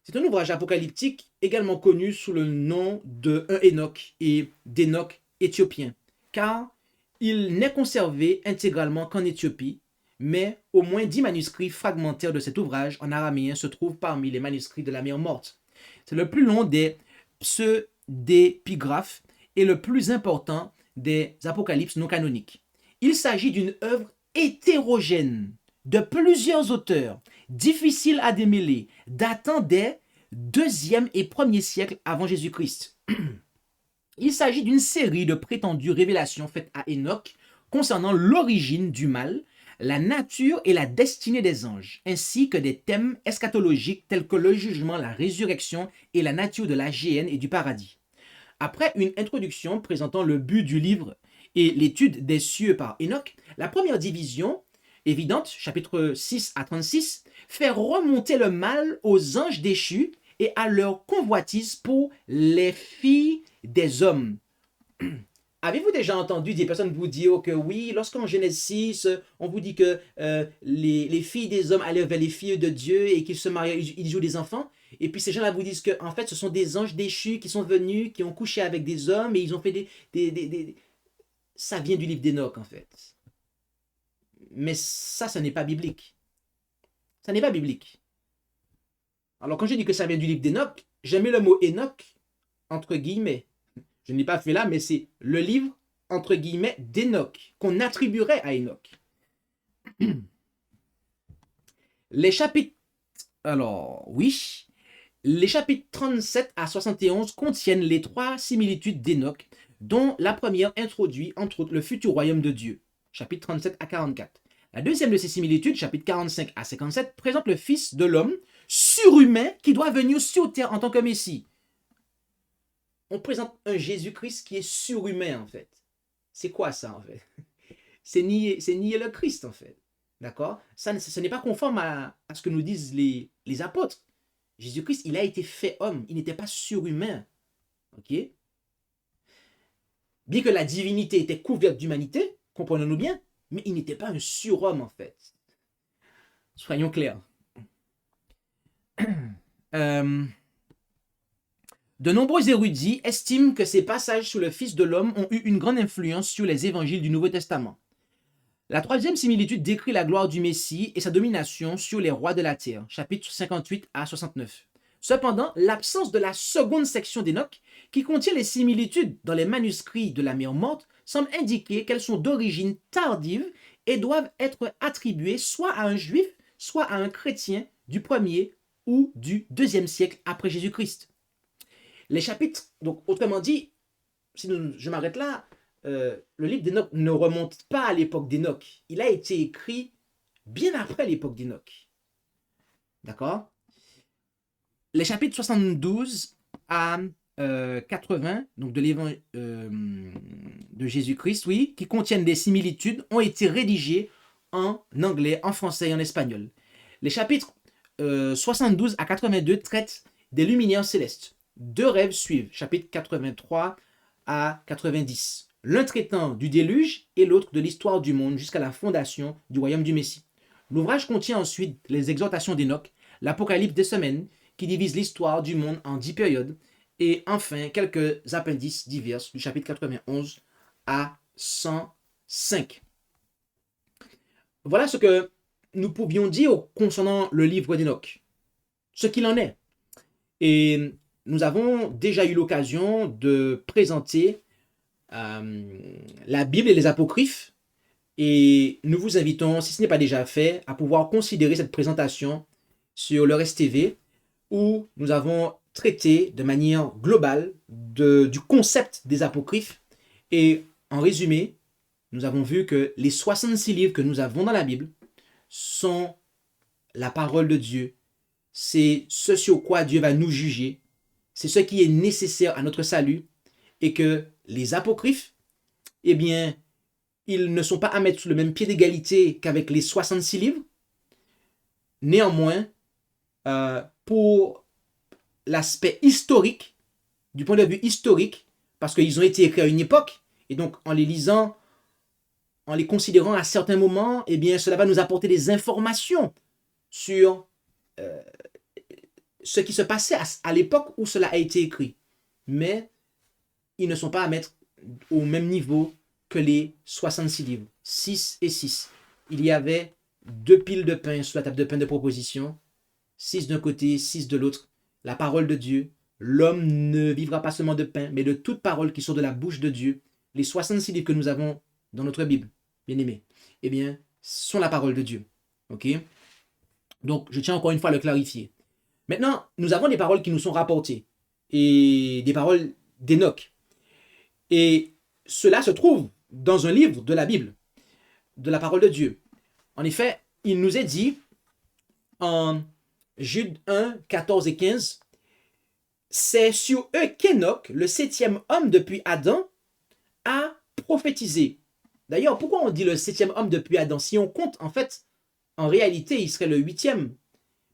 c'est un ouvrage apocalyptique également connu sous le nom de un Enoch et d'Enoch éthiopien, car il n'est conservé intégralement qu'en Éthiopie, mais au moins 10 manuscrits fragmentaires de cet ouvrage en araméen se trouvent parmi les manuscrits de la mer Morte. C'est le plus long des pseudépigraphes et le plus important des apocalypses non canoniques. Il s'agit d'une œuvre hétérogène de plusieurs auteurs, difficile à démêler, datant des 2e et 1er siècles avant Jésus-Christ. Il s'agit d'une série de prétendues révélations faites à Enoch concernant l'origine du mal, la nature et la destinée des anges, ainsi que des thèmes eschatologiques tels que le jugement, la résurrection et la nature de la géhenne et du paradis. Après une introduction présentant le but du livre et l'étude des cieux par Enoch, la première division, évidente, chapitres 6 à 36, fait remonter le mal aux anges déchus et à leur convoitise pour les filles des hommes. Avez-vous déjà entendu des personnes vous dire que oui, lorsqu'en Genèse 6, on vous dit que les filles des hommes allaient vers les filles de Dieu et qu'ils se mariaient, ils jouent des enfants? Et puis ces gens-là vous disent que en fait, ce sont des anges déchus qui sont venus, qui ont couché avec des hommes et ils ont fait Ça vient du livre d'Enoch, en fait. Mais ça, ce n'est pas biblique. Ça n'est pas biblique. Alors, quand je dis que ça vient du livre d'Enoch, j'ai mis le mot Enoch entre guillemets. Je ne l'ai pas fait là, mais c'est le livre entre guillemets d'Enoch qu'on attribuerait à Enoch. Les chapitres. Alors, oui. Les chapitres 37 à 71 contiennent les 3 similitudes d'Enoch, dont la première introduit entre autres le futur royaume de Dieu, chapitre 37 à 44. La deuxième de ces similitudes, chapitre 45 à 57, présente le Fils de l'homme surhumain qui doit venir sur terre en tant que Messie. on présente un Jésus-Christ qui est surhumain, en fait. C'est quoi ça, en fait? C'est nier le Christ, en fait. D'accord? Ça, ce n'est pas conforme à ce que nous disent les apôtres. Jésus-Christ, il a été fait homme. Il n'était pas surhumain. OK? Bien que la divinité était couverte d'humanité, comprenons-nous bien, mais il n'était pas un surhomme, en fait. Soyons clairs. Euh, de nombreux érudits estiment que ces passages sur le Fils de l'homme ont eu une grande influence sur les évangiles du Nouveau Testament. La troisième similitude décrit la gloire du Messie et sa domination sur les rois de la terre, chapitres 58 à 69. Cependant, l'absence de la seconde section d'Enoch, qui contient les similitudes dans les manuscrits de la mer morte, semble indiquer qu'elles sont d'origine tardive et doivent être attribuées soit à un juif, soit à un chrétien du 1er ou du 2e siècle après Jésus-Christ. Les chapitres, donc autrement dit, si je m'arrête là, le livre d'Enoch ne remonte pas à l'époque d'Enoch. Il a été écrit bien après l'époque d'Enoch. D'accord? Les chapitres 72 à 80, donc de l'évangile de Jésus-Christ, oui, qui contiennent des similitudes, ont été rédigés en anglais, en français et en espagnol. Les chapitres 72 à 82 traitent des luminaires célestes. Deux rêves suivent, chapitres 83 à 90. L'un traitant du déluge et l'autre de l'histoire du monde jusqu'à la fondation du royaume du Messie. L'ouvrage contient ensuite les exhortations d'Enoch, l'Apocalypse des semaines, qui divise l'histoire du monde en 10 périodes, et enfin quelques appendices divers du chapitre 91 à 105. Voilà ce que nous pouvions dire concernant le livre d'Enoch, ce qu'il en est. Et nous avons déjà eu l'occasion de présenter la Bible et les apocryphes, et nous vous invitons, si ce n'est pas déjà fait, à pouvoir considérer cette présentation sur le RSTV, où nous avons traité de manière globale du concept des apocryphes. Et en résumé, nous avons vu que les 66 livres que nous avons dans la Bible sont la parole de Dieu. C'est ce sur quoi Dieu va nous juger. C'est ce qui est nécessaire à notre salut. Et que les apocryphes, eh bien, ils ne sont pas à mettre sur le même pied d'égalité qu'avec les 66 livres. Néanmoins, pour l'aspect historique, du point de vue historique, parce qu'ils ont été écrits à une époque, et donc en les lisant, en les considérant à certains moments, eh bien, cela va nous apporter des informations sur ce qui se passait à l'époque où cela a été écrit. Mais ils ne sont pas à mettre au même niveau que les 66 livres. 6 et 6. Il y avait 2 piles de pain sur la table de pain de proposition, 6 d'un côté, 6 de l'autre. La parole de Dieu. L'homme ne vivra pas seulement de pain, mais de toute parole qui sort de la bouche de Dieu. Les 66 livres que nous avons dans notre Bible, bien aimés, eh bien, sont la parole de Dieu. Ok? Donc, je tiens encore une fois à le clarifier. Maintenant, nous avons des paroles qui nous sont rapportées, et des paroles d'Enoch. Et cela se trouve dans un livre de la Bible, de la parole de Dieu. En effet, il nous est dit en Jude 1, 14 et 15, c'est sur eux qu'Enoch, le 7e homme depuis Adam, a prophétisé. D'ailleurs, pourquoi on dit le 7e homme depuis Adam? Si on compte, en fait, en réalité, il serait le 8e.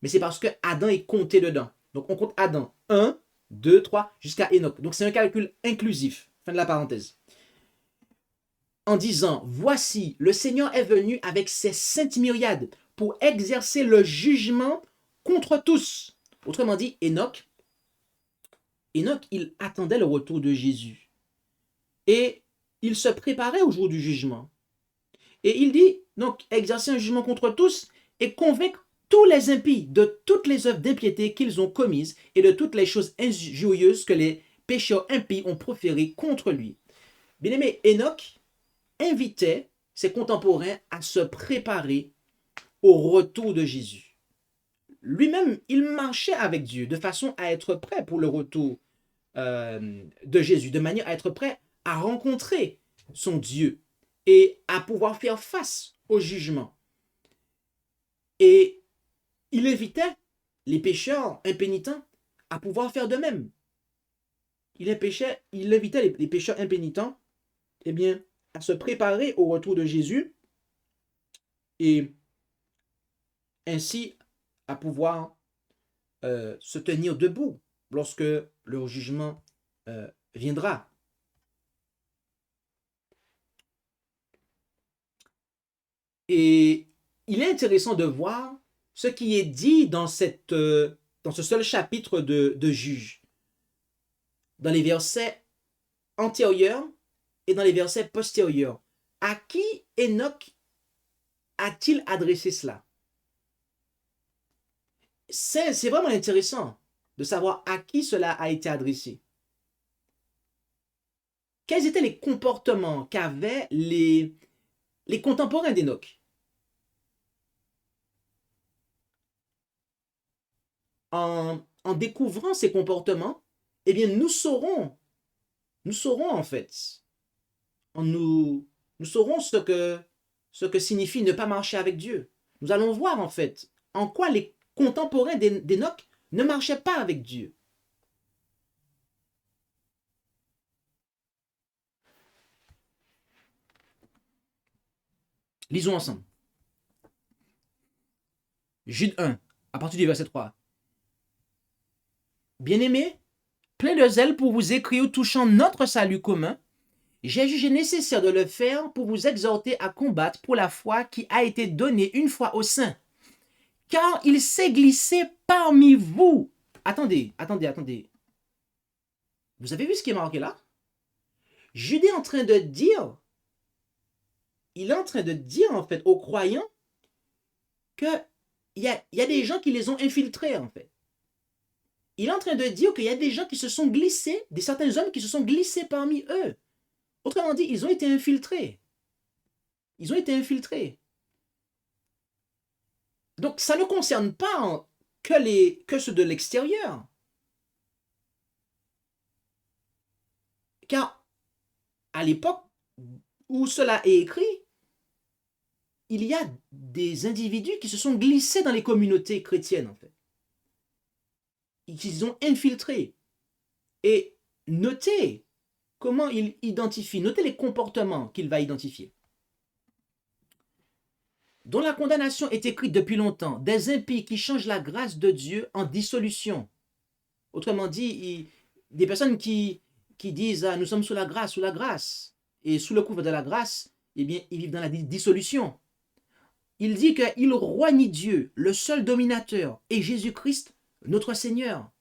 Mais c'est parce que Adam est compté dedans. Donc on compte Adam 1, 2, 3, jusqu'à Enoch. Donc c'est un calcul inclusif. Fin de la parenthèse. En disant, voici, le Seigneur est venu avec ses saintes myriades pour exercer le jugement contre tous. Autrement dit, Enoch, il attendait le retour de Jésus. Et il se préparait au jour du jugement. Et il dit, donc, exercer un jugement contre tous et convaincre tous les impies de toutes les œuvres d'impiété qu'ils ont commises et de toutes les choses injurieuses que les pécheurs impies ont proférées contre lui. Bien-aimé, Enoch invitait ses contemporains à se préparer au retour de Jésus. Lui-même, il marchait avec Dieu de façon à être prêt pour le retour de Jésus, de manière à être prêt à rencontrer son Dieu et à pouvoir faire face au jugement. Et il invitait les pécheurs impénitents à pouvoir faire de même. il invitait les pécheurs impénitents, eh bien, à se préparer au retour de Jésus et ainsi à pouvoir se tenir debout lorsque leur jugement viendra. Et il est intéressant de voir ce qui est dit dans ce seul chapitre de Juge, dans les versets antérieurs et dans les versets postérieurs. À qui Enoch a-t-il adressé cela? C'est vraiment intéressant de savoir à qui cela a été adressé. Quels étaient les comportements qu'avaient les contemporains d'Enoch? En découvrant ces comportements, eh bien, nous saurons en fait, nous saurons ce que signifie ne pas marcher avec Dieu. Nous allons voir en fait en quoi les contemporains d'Enoch ne marchaient pas avec Dieu. Lisons ensemble. Jude 1, à partir du verset 3. Bien-aimés, plein de zèle pour vous écrire touchant notre salut commun, j'ai jugé nécessaire de le faire pour vous exhorter à combattre pour la foi qui a été donnée une fois aux saints. Car il s'est glissé parmi vous. Attendez. Vous avez vu ce qui est marqué là? Jude est en train de dire, en fait aux croyants qu'il y a des gens qui les ont infiltrés en fait. Il est en train de dire qu'il y a des gens qui se sont glissés, certains hommes qui se sont glissés parmi eux. Autrement dit, ils ont été infiltrés. Donc, ça ne concerne pas que ceux de l'extérieur. Car, à l'époque où cela est écrit, il y a des individus qui se sont glissés dans les communautés chrétiennes, en fait. Ils ont infiltré. Et notez comment il identifie, notez les comportements qu'il va identifier. Dont la condamnation est écrite depuis longtemps, des impies qui changent la grâce de Dieu en dissolution. Autrement dit, des personnes qui disent nous sommes sous la grâce, et sous le couvre de la grâce, eh bien, ils vivent dans la dissolution. Il dit qu'il renie Dieu, le seul dominateur, et Jésus-Christ, notre Seigneur.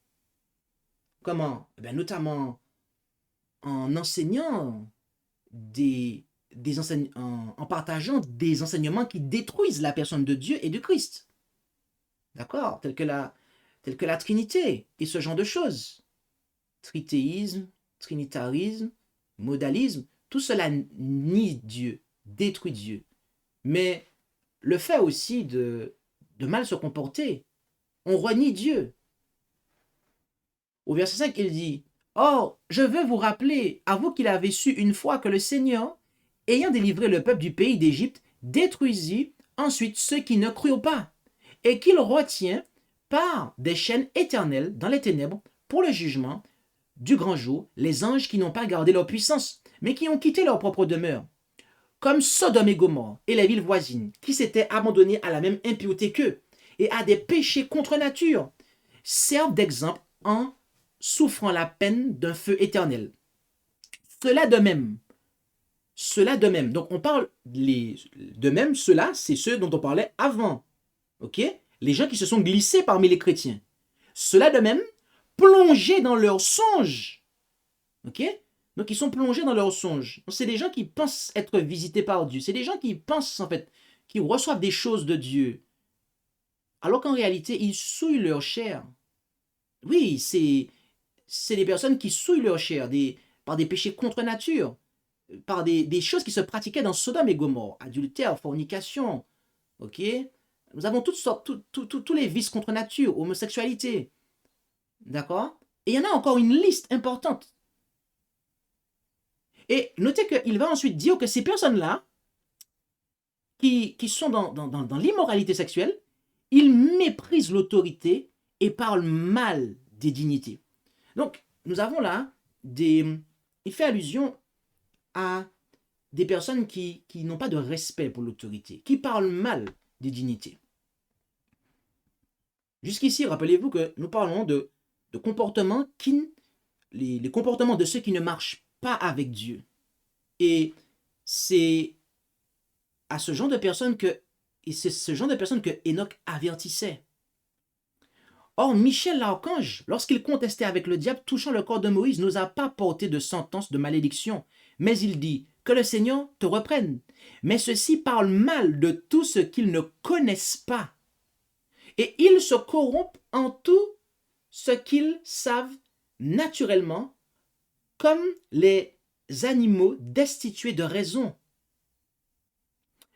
Comment? Eh bien, notamment en enseignant en partageant des enseignements qui détruisent la personne de Dieu et de Christ. D'accord? Tel que la Trinité et ce genre de choses. Tritéisme, trinitarisme, modalisme, tout cela nie Dieu, détruit Dieu. Mais le fait aussi de mal se comporter, on renie Dieu. Au verset 5, il dit « Or, je veux vous rappeler, à vous qu'il avait su une fois que le Seigneur, ayant délivré le peuple du pays d'Égypte, détruisit ensuite ceux qui ne crurent pas, et qu'il retient par des chaînes éternelles dans les ténèbres pour le jugement du grand jour les anges qui n'ont pas gardé leur puissance, mais qui ont quitté leur propre demeure, comme Sodome et Gomorrhe et les villes voisines, qui s'étaient abandonnées à la même impureté qu'eux, et à des péchés contre nature, servent d'exemple en souffrant la peine d'un feu éternel. Cela de même. Donc on parle de même, cela, c'est ceux dont on parlait avant. Ok? Les gens qui se sont glissés parmi les chrétiens. Cela de même, plongés dans leurs songes. Ok? Donc ils sont plongés dans leurs songes. C'est des gens qui pensent être visités par Dieu. C'est des gens qui pensent en fait, qui reçoivent des choses de Dieu. Alors qu'en réalité, ils souillent leur chair. Oui, c'est des personnes qui souillent leur chair par des péchés contre nature, par des choses qui se pratiquaient dans Sodome et Gomorrhe, adultère, fornication, ok? Nous avons toutes sortes, tous les vices contre nature, homosexualité, d'accord? Et il y en a encore une liste importante. Et notez qu'il va ensuite dire que ces personnes-là, qui sont dans l'immoralité sexuelle, ils méprisent l'autorité et parlent mal des dignités. Donc, nous avons là il fait allusion à des personnes qui n'ont pas de respect pour l'autorité, qui parlent mal des dignités. Jusqu'ici, rappelez-vous que nous parlons de comportements les comportements de ceux qui ne marchent pas avec Dieu. Et c'est à ce genre de personnes que Enoch avertissait. Or, Michel l'archange, lorsqu'il contestait avec le diable touchant le corps de Moïse, n'osa pas porter de sentence de malédiction, mais il dit « Que le Seigneur te reprenne ». Mais ceux-ci parlent mal de tout ce qu'ils ne connaissent pas. Et ils se corrompent en tout ce qu'ils savent naturellement, comme les animaux destitués de raison.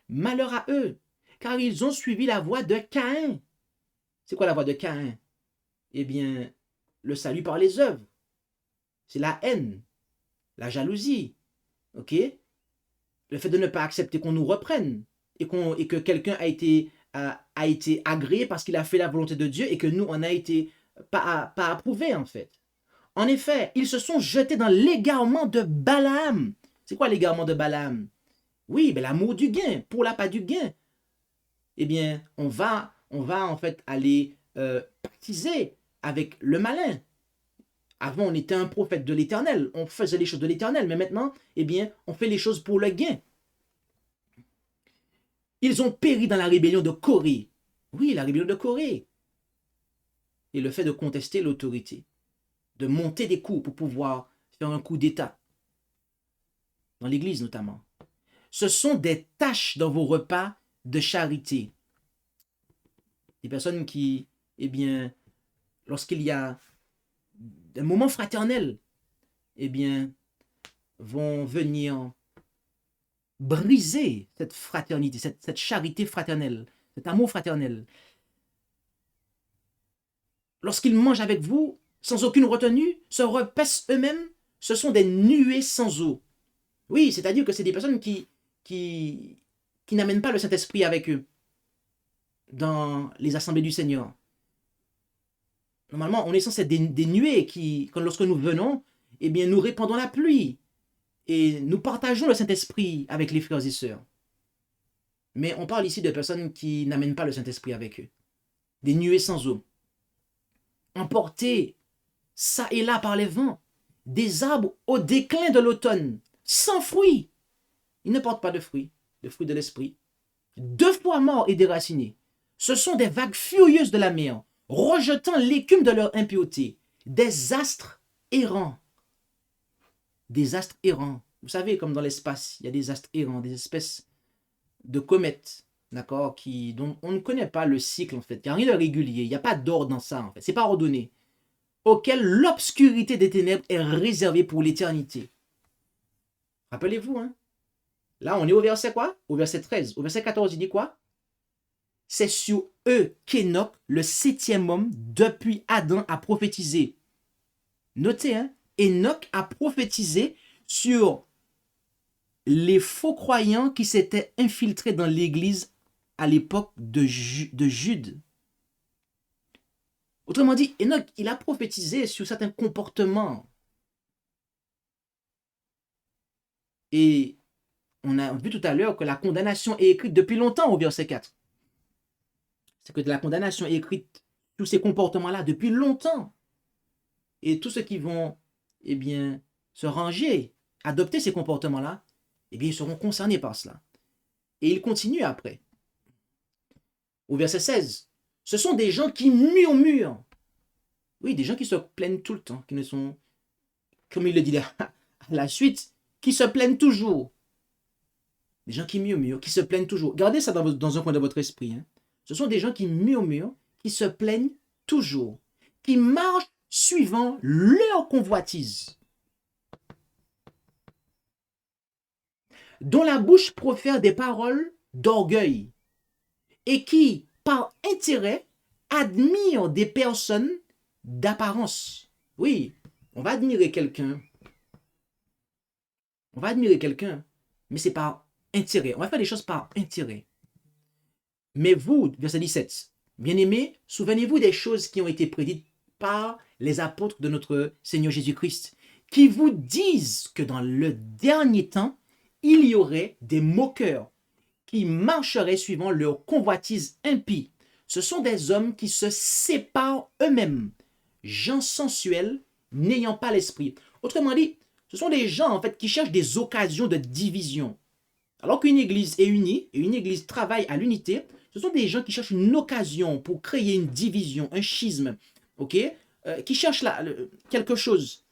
Malheur à eux, car ils ont suivi la voie de Caïn. C'est quoi la voie de Caïn? Eh bien, le salut par les œuvres. C'est la haine, la jalousie, ok? Le fait de ne pas accepter qu'on nous reprenne et que quelqu'un a été agréé parce qu'il a fait la volonté de Dieu et que nous, on n'a été pas approuvé en fait. En effet, ils se sont jetés dans l'égarement de Balaam. C'est quoi l'égarement de Balaam? Oui, ben l'amour du gain, pour l'appât du gain. Eh bien, on va en fait aller pactiser avec le malin. Avant, on était un prophète de l'Éternel, on faisait les choses de l'Éternel, mais maintenant, eh bien, on fait les choses pour le gain. Ils ont péri dans la rébellion de Corée. Oui, la rébellion de Corée. Et le fait de contester l'autorité, de monter des coups pour pouvoir faire un coup d'État, dans l'Église notamment. Ce sont des tâches dans vos repas de charité. Des personnes qui, eh bien, lorsqu'il y a un moment fraternel, eh bien, vont venir briser cette fraternité, cette charité fraternelle, cet amour fraternel. Lorsqu'ils mangent avec vous, sans aucune retenue, se repaissent eux-mêmes, ce sont des nuées sans eau. Oui, c'est-à-dire que c'est des personnes qui n'amènent pas le Saint-Esprit avec eux dans les assemblées du Seigneur. Normalement, on est censé être des nuées qui, lorsque nous venons, eh bien, nous répandons la pluie et nous partageons le Saint-Esprit avec les frères et sœurs. Mais on parle ici de personnes qui n'amènent pas le Saint-Esprit avec eux. Des nuées sans eau. Emportés ça et là par les vents. Des arbres au déclin de l'automne, sans fruits. Ils ne portent pas de fruits de l'esprit. 2 fois morts et déracinés. Ce sont des vagues furieuses de la mer, rejetant l'écume de leur impureté. Des astres errants. Des astres errants. Vous savez, comme dans l'espace, il y a des astres errants, des espèces de comètes, d'accord, dont on ne connaît pas le cycle, en fait. Il n'y a rien de régulier, il n'y a pas d'ordre dans ça, en fait. C'est pas ordonné. Auquel l'obscurité des ténèbres est réservée pour l'éternité. Rappelez-vous, hein. Là, on est au verset quoi? Au verset 13. Au verset 14, il dit quoi? C'est sur eux qu'Enoch, le 7e homme, depuis Adam, a prophétisé. Notez, hein, Enoch a prophétisé sur les faux croyants qui s'étaient infiltrés dans l'église à l'époque de Jude. Autrement dit, Enoch, il a prophétisé sur certains comportements. Et on a vu tout à l'heure que la condamnation est écrite depuis longtemps au verset 4. C'est que la condamnation est écrite sur ces comportements-là depuis longtemps. Et tous ceux qui vont, eh bien, se ranger, adopter ces comportements-là, eh bien, ils seront concernés par cela. Et il continue après. Au verset 16, ce sont des gens qui murmurent. Oui, des gens qui se plaignent tout le temps, qui ne sont, comme il le dit à la suite, qui se plaignent toujours. Des gens qui murmurent, qui se plaignent toujours. Gardez ça dans un coin de votre esprit. Hein. Ce sont des gens qui murmurent, qui se plaignent toujours, qui marchent suivant leur convoitise, dont la bouche profère des paroles d'orgueil et qui, par intérêt, admirent des personnes d'apparence. Oui, on va admirer quelqu'un. Mais c'est par intérêt. On va faire des choses par intérêt. Mais vous, verset 17, bien-aimés, souvenez-vous des choses qui ont été prédites par les apôtres de notre Seigneur Jésus-Christ, qui vous disent que dans le dernier temps, il y aurait des moqueurs qui marcheraient suivant leur convoitise impie. Ce sont des hommes qui se séparent eux-mêmes, gens sensuels, n'ayant pas l'esprit. Autrement dit, ce sont des gens en fait qui cherchent des occasions de division. Alors qu'une église est unie et une église travaille à l'unité, ce sont des gens qui cherchent une occasion pour créer une division, un schisme, ok, qui cherchent quelque chose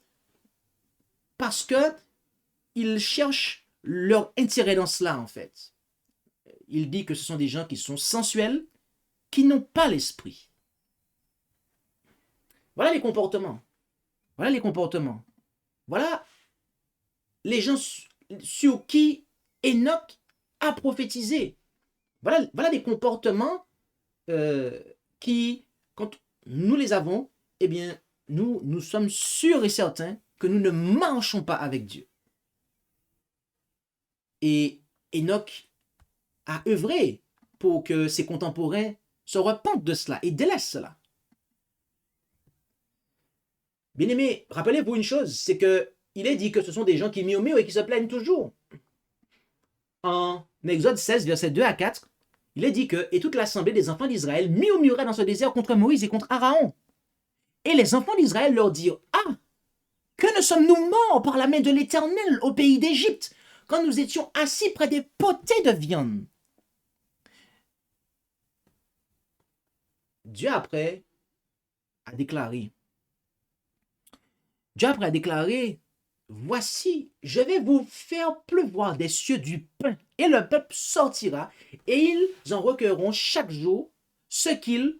parce que ils cherchent leur intérêt dans cela en fait. Il dit que ce sont des gens qui sont sensuels, qui n'ont pas l'esprit. Voilà les comportements. Voilà les comportements. Voilà les gens sur qui Enoch a prophétisé. Voilà des comportements qui, quand nous les avons, eh bien, nous sommes sûrs et certains que nous ne marchons pas avec Dieu. Et Enoch a œuvré pour que ses contemporains se repentent de cela et délaissent cela. Bien aimé, rappelez-vous une chose, c'est que il est dit que ce sont des gens qui murmurent et qui se plaignent toujours. En Exode 16, versets 2 à 4, il est dit que « Et toute l'assemblée des enfants d'Israël murmurait dans ce désert contre Moïse et contre Aaron. Et les enfants d'Israël leur dirent « Ah, que ne sommes-nous morts par la main de l'Éternel au pays d'Égypte, quand nous étions assis près des potées de viande. » Dieu après a déclaré, voici, je vais vous faire pleuvoir des cieux du pain, et le peuple sortira, et ils en recueilleront chaque jour ce qu'il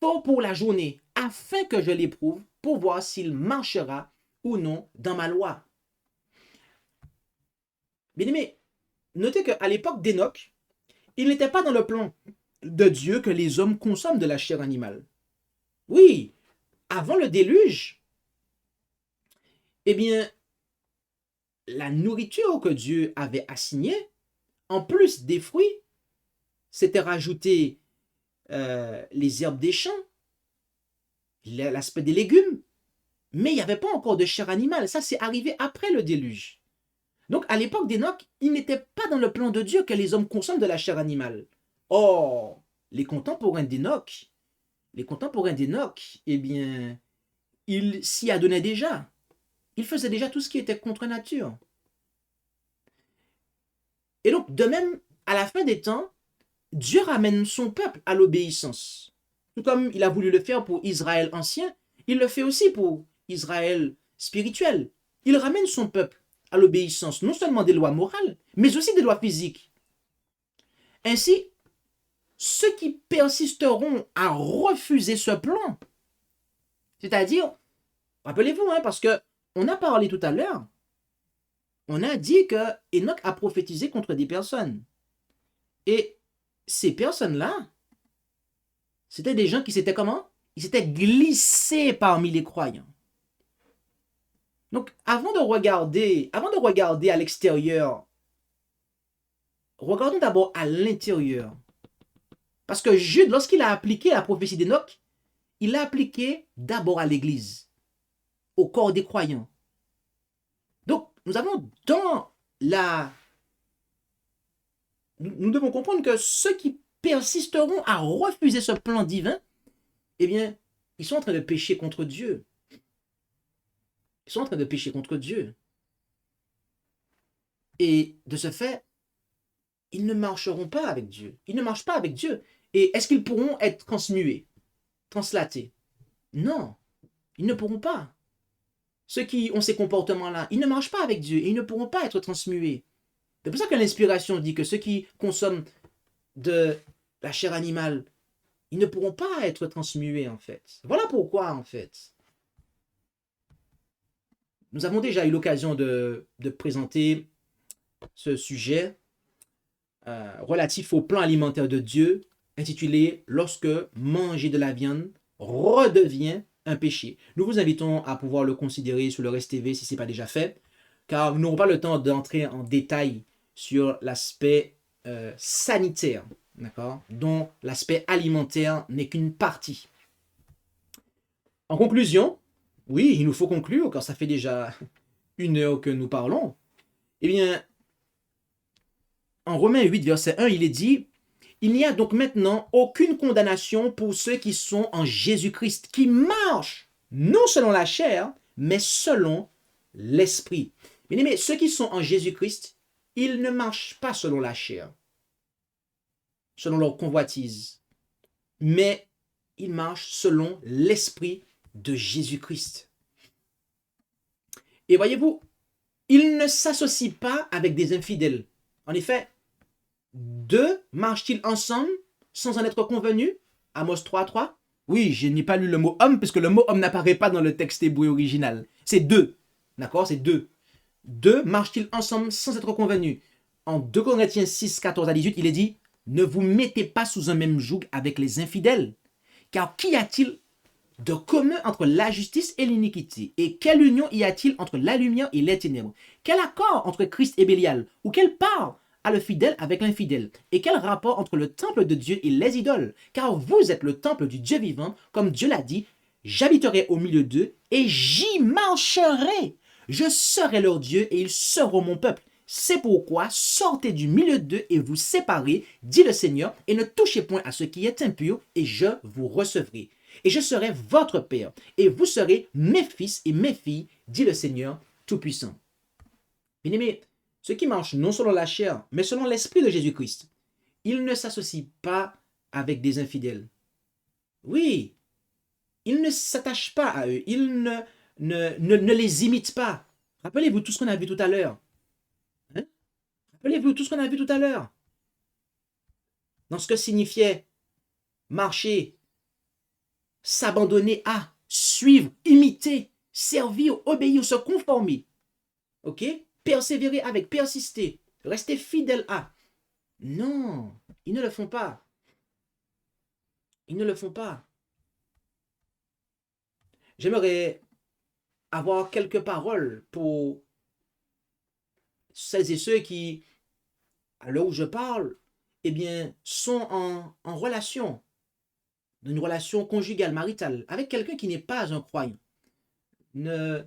faut pour la journée, afin que je l'éprouve pour voir s'il marchera ou non dans ma loi. Bien aimé, notez qu'à l'époque d'Enoch, il n'était pas dans le plan de Dieu que les hommes consomment de la chair animale. Oui, avant le déluge, eh bien, la nourriture que Dieu avait assignée, en plus des fruits, c'était rajouté les herbes des champs, l'aspect des légumes, mais il n'y avait pas encore de chair animale. Ça, c'est arrivé après le déluge. Donc, à l'époque d'Enoch, il n'était pas dans le plan de Dieu que les hommes consomment de la chair animale. Or, les contemporains d'Enoch, eh bien, ils s'y adonnaient déjà. Ils faisaient déjà tout ce qui était contre nature. Et donc, de même, à la fin des temps, Dieu ramène son peuple à l'obéissance. Tout comme il a voulu le faire pour Israël ancien, il le fait aussi pour Israël spirituel. Il ramène son peuple à l'obéissance, non seulement des lois morales, mais aussi des lois physiques. Ainsi, ceux qui persisteront à refuser ce plan, c'est-à-dire, rappelez-vous, parce que on a parlé tout à l'heure, on a dit que Enoch a prophétisé contre des personnes. Et ces personnes-là, c'était des gens qui s'étaient comment? Ils s'étaient glissés parmi les croyants. Donc, avant de regarder à l'extérieur, regardons d'abord à l'intérieur. Parce que Jude, lorsqu'il a appliqué la prophétie d'Enoch, il l'a appliqué d'abord à l'Église, au corps des croyants. Donc, nous avons nous devons comprendre que ceux qui persisteront à refuser ce plan divin, eh bien, ils sont en train de pécher contre Dieu. Ils sont en train de pécher contre Dieu. Et de ce fait, ils ne marcheront pas avec Dieu. Ils ne marchent pas avec Dieu. Et est-ce qu'ils pourront être transmués, translatés? Non, ils ne pourront pas. Ceux qui ont ces comportements-là, ils ne marchent pas avec Dieu et ils ne pourront pas être transmués. C'est pour ça que l'inspiration dit que ceux qui consomment de la chair animale, ils ne pourront pas être transmués en fait. Voilà pourquoi en fait. Nous avons déjà eu l'occasion de présenter ce sujet relatif au plan alimentaire de Dieu, intitulé « Lorsque manger de la viande redevient un péché ». Nous vous invitons à pouvoir le considérer sur le Rest TV si ce n'est pas déjà fait, car nous n'aurons pas le temps d'entrer en détail sur l'aspect sanitaire, d'accord, dont l'aspect alimentaire n'est qu'une partie. En conclusion, Oui, il nous faut conclure, car ça fait déjà 1 heure que nous parlons. Eh bien, en Romains 8, verset 1, il est dit, il n'y a donc maintenant aucune condamnation pour ceux qui sont en Jésus-Christ, qui marchent non selon la chair, mais selon l'esprit. Bien aimé, ceux qui sont en Jésus-Christ, ils ne marchent pas selon la chair, selon leur convoitise, mais ils marchent selon l'esprit de Jésus-Christ. Et voyez-vous, ils ne s'associent pas avec des infidèles. En effet, deux marchent-ils ensemble sans en être convenus? Amos 3:3. Oui, je n'ai pas lu le mot homme, puisque le mot homme n'apparaît pas dans le texte hébreu original. C'est deux. D'accord? C'est deux. Deux marchent-ils ensemble sans être convenus? En 2 Corinthiens 6, 14 à 18, il est dit, ne vous mettez pas sous un même joug avec les infidèles. Car qu'y a-t-il de commun entre la justice et l'iniquité? Et quelle union y a-t-il entre la lumière et les ténèbres? Quel accord entre Christ et Bélial? Ou quelle part a le fidèle avec l'infidèle? Et quel rapport entre le temple de Dieu et les idoles? Car vous êtes le temple du Dieu vivant, comme Dieu l'a dit, j'habiterai au milieu d'eux et j'y marcherai. Je serai leur Dieu et ils seront mon peuple. C'est pourquoi sortez du milieu d'eux et vous séparez, dit le Seigneur, et ne touchez point à ce qui est impur, et je vous recevrai. Et je serai votre Père, et vous serez mes fils et mes filles, dit le Seigneur Tout-Puissant. Bien-aimés, ceux qui marchent non selon la chair, mais selon l'Esprit de Jésus-Christ, ils ne s'associent pas avec des infidèles. Oui, ils ne s'attachent pas à eux, ils ne les imitent pas. Rappelez-vous tout ce qu'on a vu tout à l'heure. Hein? Rappelez-vous tout ce qu'on a vu tout à l'heure. Dans ce que signifiait marcher, s'abandonner à, suivre, imiter, servir, obéir, se conformer. Ok? Persévérer avec, persister, rester fidèle à. Non, ils ne le font pas. Ils ne le font pas. J'aimerais avoir quelques paroles pour celles et ceux qui, à l'heure où je parle, eh bien, sont en relation, une relation conjugale, maritale, avec quelqu'un qui n'est pas un croyant. Ne,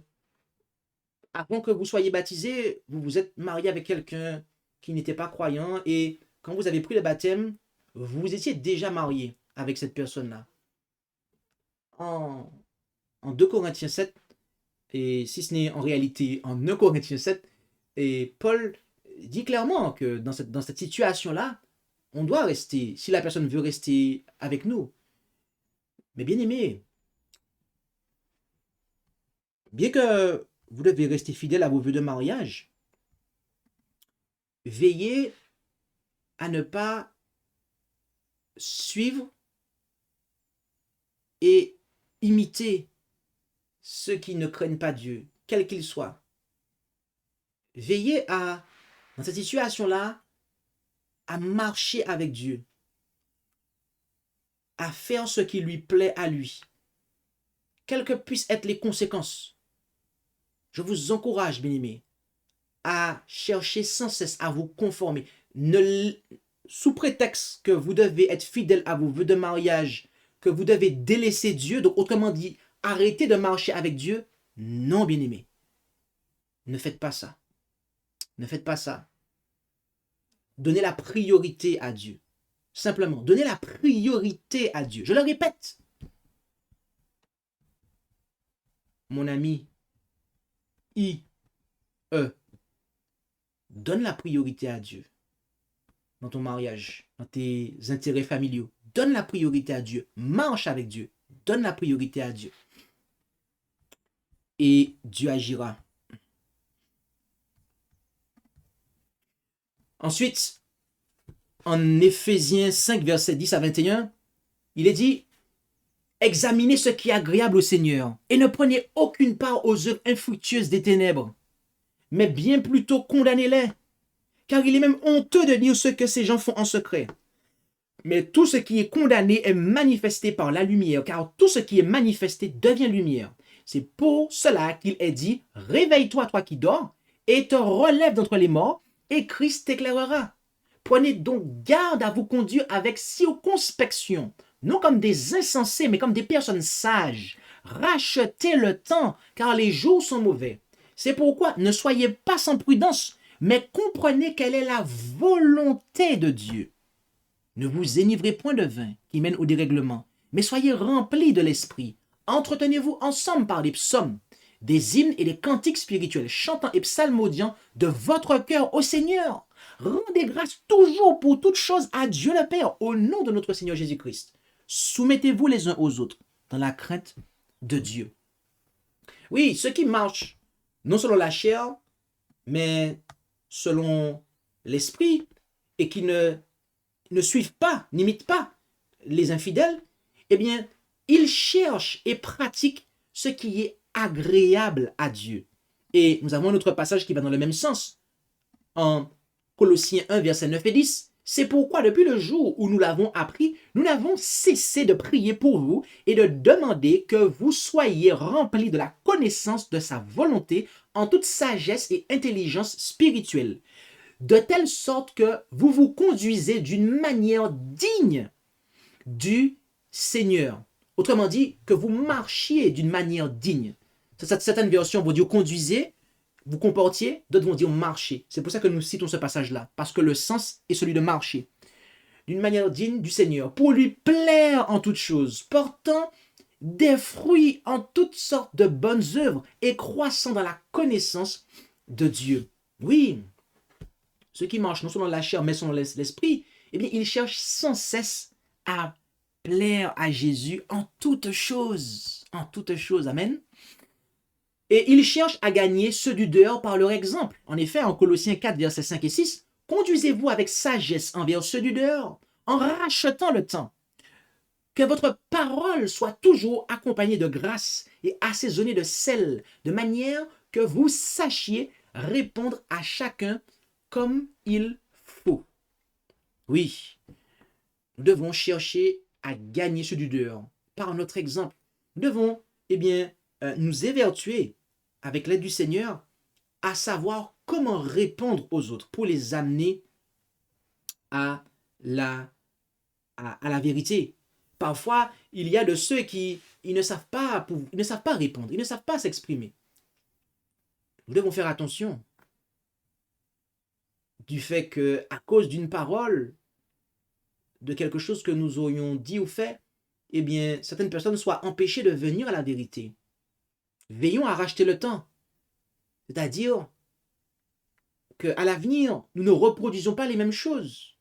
avant que vous soyez baptisé, vous vous êtes marié avec quelqu'un qui n'était pas croyant et quand vous avez pris le baptême, vous étiez déjà marié avec cette personne-là. En, en 2 Corinthiens 7, et si ce n'est en réalité en 1 Corinthiens 7, et Paul dit clairement que dans cette situation-là, on doit rester, si la personne veut rester avec nous. Mais bien aimé, bien que vous devez rester fidèle à vos vœux de mariage, veillez à ne pas suivre et imiter ceux qui ne craignent pas Dieu, quels qu'ils soient. Veillez à, dans cette situation-là, à marcher avec Dieu, à faire ce qui lui plaît à lui, quelles que puissent être les conséquences. Je vous encourage, bien-aimés, à chercher sans cesse à vous conformer. Sous prétexte que vous devez être fidèle à vos vœux de mariage, que vous devez délaisser Dieu, donc autrement dit, arrêter de marcher avec Dieu. Non, bien-aimés, ne faites pas ça. Ne faites pas ça. Donnez la priorité à Dieu. Simplement, donnez la priorité à Dieu. Je le répète. Mon ami, donne la priorité à Dieu dans ton mariage, dans tes intérêts familiaux. Donne la priorité à Dieu. Marche avec Dieu. Donne la priorité à Dieu. Et Dieu agira. Ensuite, en Éphésiens 5, versets 10 à 21, il est dit, examinez ce qui est agréable au Seigneur et ne prenez aucune part aux œuvres infructueuses des ténèbres, mais bien plutôt condamnez-les, car il est même honteux de dire ce que ces gens font en secret. Mais tout ce qui est condamné est manifesté par la lumière, car tout ce qui est manifesté devient lumière. C'est pour cela qu'il est dit, réveille-toi, toi qui dors, et te relève d'entre les morts, et Christ t'éclairera. Prenez donc garde à vous conduire avec circonspection, non comme des insensés, mais comme des personnes sages, Rachetez le temps, car les jours sont mauvais. C'est pourquoi ne soyez pas sans prudence, mais comprenez quelle est la volonté de Dieu. Ne vous enivrez point de vin qui mène au dérèglement, mais soyez remplis de l'esprit. Entretenez-vous ensemble par des psaumes, des hymnes et des cantiques spirituels, chantant et psalmodiant de votre cœur au Seigneur. Rendez grâce toujours pour toutes choses à Dieu le Père, au nom de notre Seigneur Jésus-Christ. Soumettez-vous les uns aux autres dans la crainte de Dieu. Oui, ceux qui marchent, non selon la chair, mais selon l'esprit, et qui ne suivent pas, n'imitent pas les infidèles, eh bien, ils cherchent et pratiquent ce qui est agréable à Dieu. Et nous avons un autre passage qui va dans le même sens. En Colossiens 1, versets 9 et 10, c'est pourquoi depuis le jour où nous l'avons appris, nous n'avons cessé de prier pour vous et de demander que vous soyez remplis de la connaissance de sa volonté en toute sagesse et intelligence spirituelle, de telle sorte que vous vous conduisez d'une manière digne du Seigneur. Autrement dit, que vous marchiez d'une manière digne. Certaines versions vont dire conduisez, vous comportiez, d'autres vont dire marcher. C'est pour ça que nous citons ce passage-là, parce que le sens est celui de marcher. D'une manière digne du Seigneur, pour lui plaire en toutes choses, portant des fruits en toutes sortes de bonnes œuvres et croissant dans la connaissance de Dieu. Oui, ceux qui marchent non seulement la chair, mais selon l'esprit, eh bien, ils cherchent sans cesse à plaire à Jésus en toutes choses. En toutes choses. Amen. Et ils cherchent à gagner ceux du dehors par leur exemple. En effet, en Colossiens 4, versets 5 et 6, conduisez-vous avec sagesse envers ceux du dehors, en rachetant le temps. Que votre parole soit toujours accompagnée de grâce et assaisonnée de sel, de manière que vous sachiez répondre à chacun comme il faut. Oui, nous devons chercher à gagner ceux du dehors par notre exemple. Nous devons, nous évertuer avec l'aide du Seigneur à savoir comment répondre aux autres pour les amener à la vérité. Parfois, il y a de ceux qui ne savent pas répondre, ils ne savent pas s'exprimer. Nous devons faire attention du fait que, à cause d'une parole, de quelque chose que nous aurions dit ou fait, eh bien, certaines personnes soient empêchées de venir à la vérité. Veillons à racheter le temps. C'est-à-dire qu'à l'avenir, nous ne reproduisons pas les mêmes choses.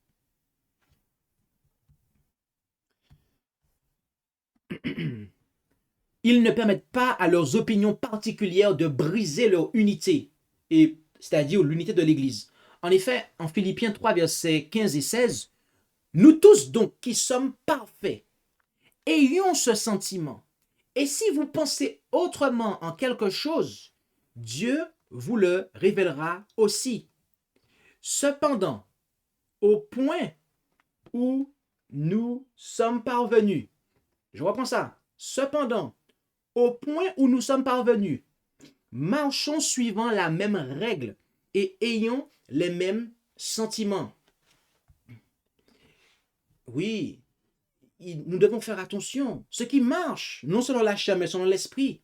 Ils ne permettent pas à leurs opinions particulières de briser leur unité, c'est-à-dire l'unité de l'Église. En effet, en Philippiens 3, versets 15 et 16, nous tous donc qui sommes parfaits, ayons ce sentiment. Et si vous pensez autrement en quelque chose, Dieu vous le révélera aussi. Cependant, au point où nous sommes parvenus, je reprends ça, cependant, au point où nous sommes parvenus, marchons suivant la même règle et ayons les mêmes sentiments. Oui, nous devons faire attention. Ceux qui marchent, non selon la chair, mais selon l'esprit,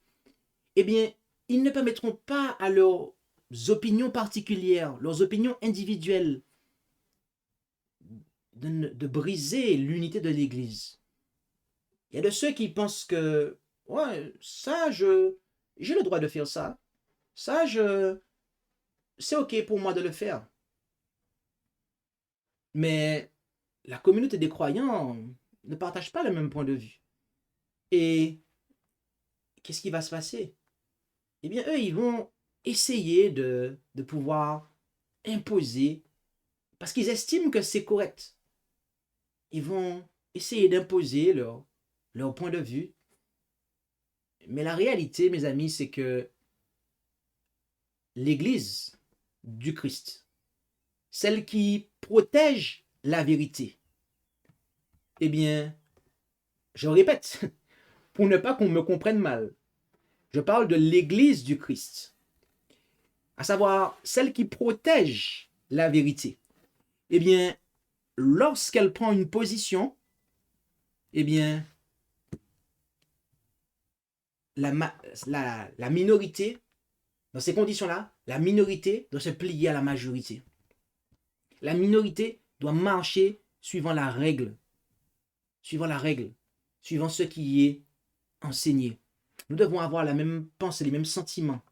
eh bien, ils ne permettront pas à leurs opinions particulières, leurs opinions individuelles, de briser l'unité de l'Église. Il y a de ceux qui pensent que, ouais, ça, j'ai le droit de faire ça. Ça, c'est OK pour moi de le faire. Mais la communauté des croyants ne partage pas le même point de vue. Et qu'est-ce qui va se passer? Eh bien, eux, ils vont essayer de pouvoir imposer, parce qu'ils estiment que c'est correct. Ils vont essayer d'imposer leur point de vue. Mais la réalité, mes amis, c'est que l'Église du Christ, celle qui protège la vérité, eh bien, je répète, pour ne pas qu'on me comprenne mal, je parle de l'Église du Christ, à savoir celle qui protège la vérité. Eh bien, lorsqu'elle prend une position, eh bien, la minorité, dans ces conditions-là, la minorité doit se plier à la majorité. La minorité doit marcher suivant la règle, suivant ce qui est enseigné. Nous devons avoir la même pensée, les mêmes sentiments.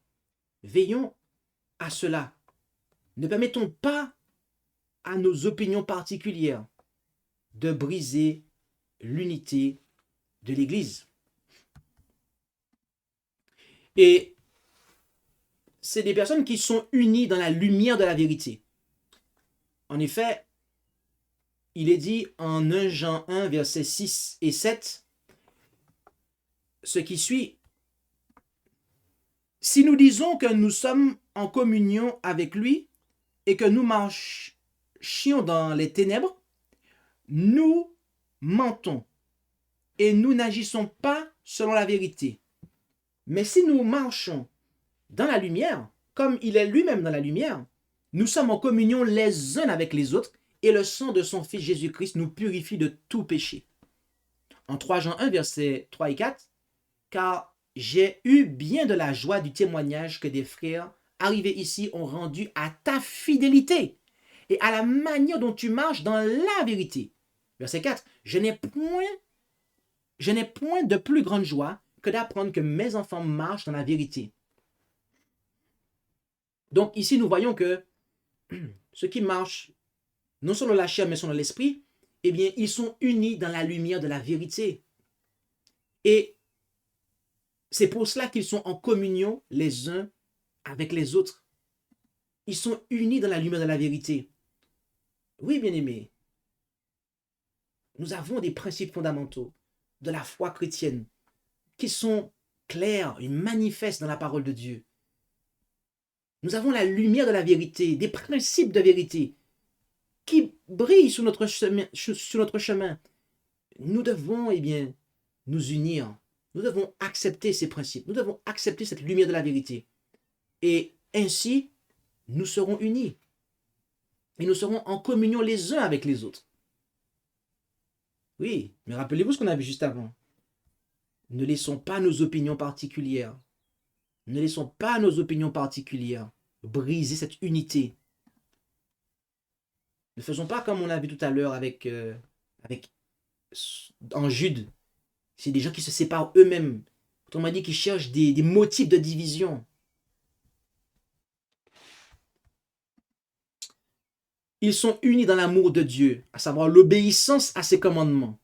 Veillons à cela. Ne permettons pas à nos opinions particulières de briser l'unité de l'Église. Et c'est des personnes qui sont unies dans la lumière de la vérité. En effet, il est dit en 1 Jean 1, versets 6 et 7, ce qui suit: si nous disons que nous sommes en communion avec lui et que nous marchions dans les ténèbres, nous mentons et nous n'agissons pas selon la vérité. Mais si nous marchons dans la lumière, comme il est lui-même dans la lumière, nous sommes en communion les uns avec les autres et le sang de son Fils Jésus-Christ nous purifie de tout péché. En 3 Jean 1, versets 3 et 4, car j'ai eu bien de la joie du témoignage que des frères arrivés ici ont rendu à ta fidélité et à la manière dont tu marches dans la vérité. Verset 4, je n'ai point de plus grande joie que d'apprendre que mes enfants marchent dans la vérité. Donc ici, nous voyons que ceux qui marchent non selon la chair, mais selon l'esprit, eh bien, ils sont unis dans la lumière de la vérité. Et c'est pour cela qu'ils sont en communion les uns avec les autres. Ils sont unis dans la lumière de la vérité. Oui, bien-aimés, nous avons des principes fondamentaux de la foi chrétienne qui sont clairs et manifestes dans la parole de Dieu. Nous avons la lumière de la vérité, des principes de vérité qui brillent sur notre chemin. Nous devons, eh bien, nous unir. Nous devons accepter ces principes. Nous devons accepter cette lumière de la vérité. Et ainsi, nous serons unis. Et nous serons en communion les uns avec les autres. Oui, mais rappelez-vous ce qu'on a vu juste avant. Ne laissons pas nos opinions particulières. Ne laissons pas nos opinions particulières briser cette unité. Ne faisons pas comme on a vu tout à l'heure en Jude. C'est des gens qui se séparent eux-mêmes. Autrement dit, qui cherchent des motifs de division. Ils sont unis dans l'amour de Dieu, à savoir l'obéissance à ses commandements.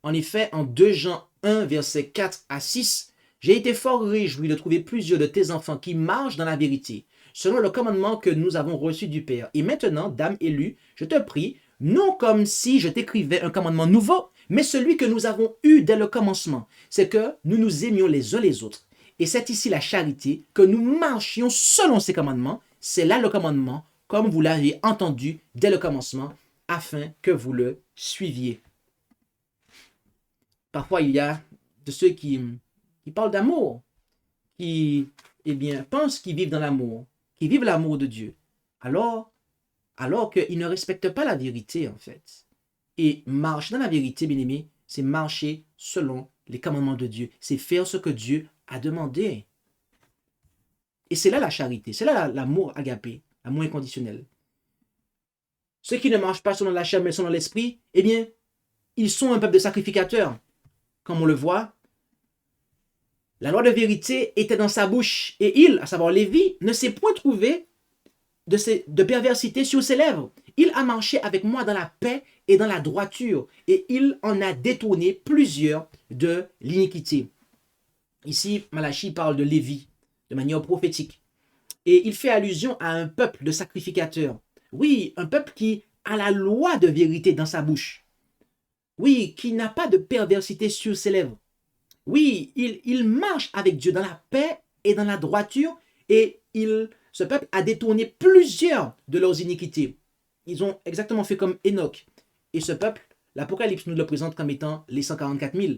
En effet, en 2 Jean 1, versets 4 à 6, j'ai été fort réjoui de trouver plusieurs de tes enfants qui marchent dans la vérité, selon le commandement que nous avons reçu du Père. Et maintenant, dame élue, je te prie, non comme si je t'écrivais un commandement nouveau, mais celui que nous avons eu dès le commencement, c'est que nous nous aimions les uns les autres. Et c'est ici la charité, que nous marchions selon ces commandements. C'est là le commandement, comme vous l'avez entendu dès le commencement, afin que vous le suiviez. Parfois, il y a de ceux qui parlent d'amour, qui pensent qu'ils vivent dans l'amour, qui vivent l'amour de Dieu, alors qu'ils ne respectent pas la vérité, en fait. Et marcher dans la vérité, bien-aimé, c'est marcher selon les commandements de Dieu. C'est faire ce que Dieu a demandé. Et c'est là la charité, c'est là l'amour agapé, l'amour inconditionnel. Ceux qui ne marchent pas selon la chair, mais selon l'esprit, eh bien, ils sont un peuple de sacrificateurs. Comme on le voit, la loi de vérité était dans sa bouche, et il, à savoir Lévi, ne s'est point trouvé de perversité sur ses lèvres. Il a marché avec moi dans la paix et dans la droiture, et il en a détourné plusieurs de l'iniquité. Ici, Malachie parle de Lévi, de manière prophétique. Et il fait allusion à un peuple de sacrificateurs. Oui, un peuple qui a la loi de vérité dans sa bouche. Oui, qui n'a pas de perversité sur ses lèvres. Oui, il marche avec Dieu dans la paix et dans la droiture, et ce peuple a détourné plusieurs de leurs iniquités. Ils ont exactement fait comme Enoch. Et ce peuple, l'Apocalypse nous le présente comme étant les 144 000.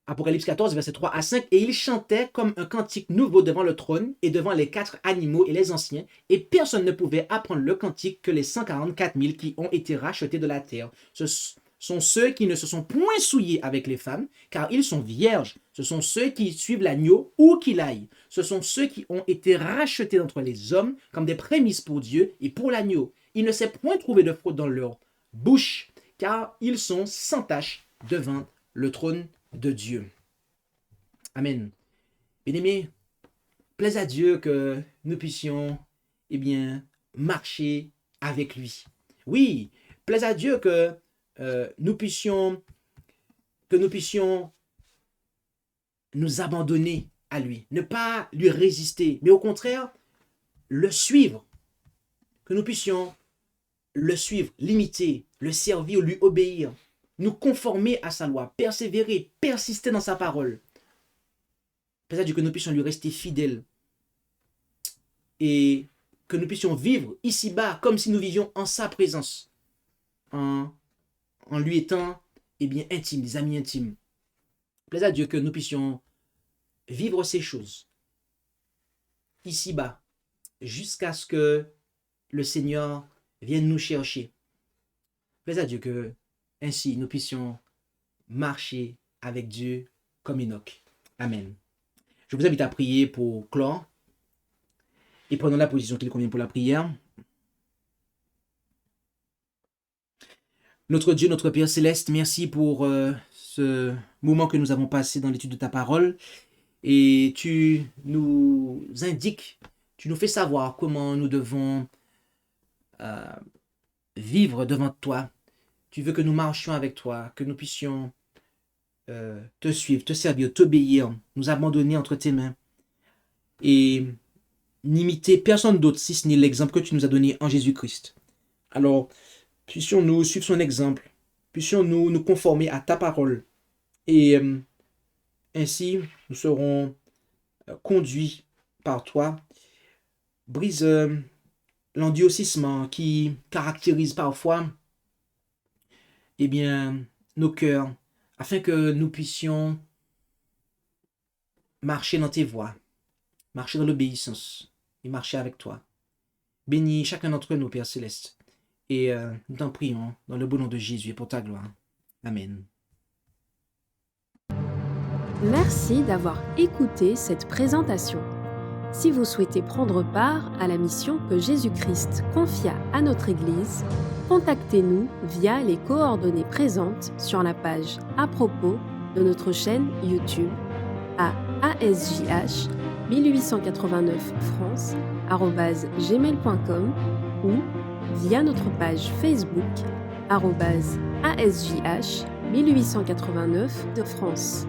Apocalypse 14, versets 3 à 5, et il chantait comme un cantique nouveau devant le trône et devant les 4 animaux et les anciens, et personne ne pouvait apprendre le cantique que les 144 000 qui ont été rachetés de la terre. sont ceux qui ne se sont point souillés avec les femmes, car ils sont vierges. Ce sont ceux qui suivent l'agneau où qu'il aille. Ce sont ceux qui ont été rachetés d'entre les hommes comme des prémices pour Dieu et pour l'agneau. Il ne s'est point trouvé de fraude dans leur bouche, car ils sont sans tache devant le trône de Dieu. Amen. Bien-aimés, plaise à Dieu que nous puissions, marcher avec lui. Oui, plaise à Dieu que nous puissions nous abandonner à lui, ne pas lui résister, mais au contraire, le suivre, que nous puissions le suivre, l'imiter, le servir, lui obéir, nous conformer à sa loi, persévérer, persister dans sa parole. Plaise à Dieu que nous puissions lui rester fidèles et que nous puissions vivre ici-bas comme si nous vivions en sa présence, en lui étant intime, des amis intimes. Plaise à Dieu que nous puissions vivre ces choses ici-bas jusqu'à ce que le Seigneur vienne nous chercher. Plaise à Dieu que ainsi nous puissions marcher avec Dieu comme Enoch. Amen. Je vous invite à prier pour clore et prenons la position qu'il convient pour la prière. Notre Dieu, notre Père Céleste, merci pour ce moment que nous avons passé dans l'étude de ta parole. Et tu nous indiques, tu nous fais savoir comment nous devons vivre devant toi. Tu veux que nous marchions avec toi, que nous puissions te suivre, te servir, t'obéir, nous abandonner entre tes mains et n'imiter personne d'autre si ce n'est l'exemple que tu nous as donné en Jésus-Christ. Alors, puissions-nous suivre son exemple, puissions-nous nous conformer à ta parole et ainsi nous serons conduits par toi. Brise l'endurcissement qui caractérise parfois nos cœurs, afin que nous puissions marcher dans tes voies, marcher dans l'obéissance et marcher avec toi. Bénis chacun d'entre nous, Père Céleste, et nous t'en prions dans le beau nom de Jésus et pour ta gloire. Amen. Merci d'avoir écouté cette présentation. Si vous souhaitez prendre part à la mission que Jésus-Christ confia à notre Église, contactez-nous via les coordonnées présentes sur la page à propos de notre chaîne YouTube à ASJH 1889 France@gmail.com ou via notre page Facebook @ASJH 1889 de France.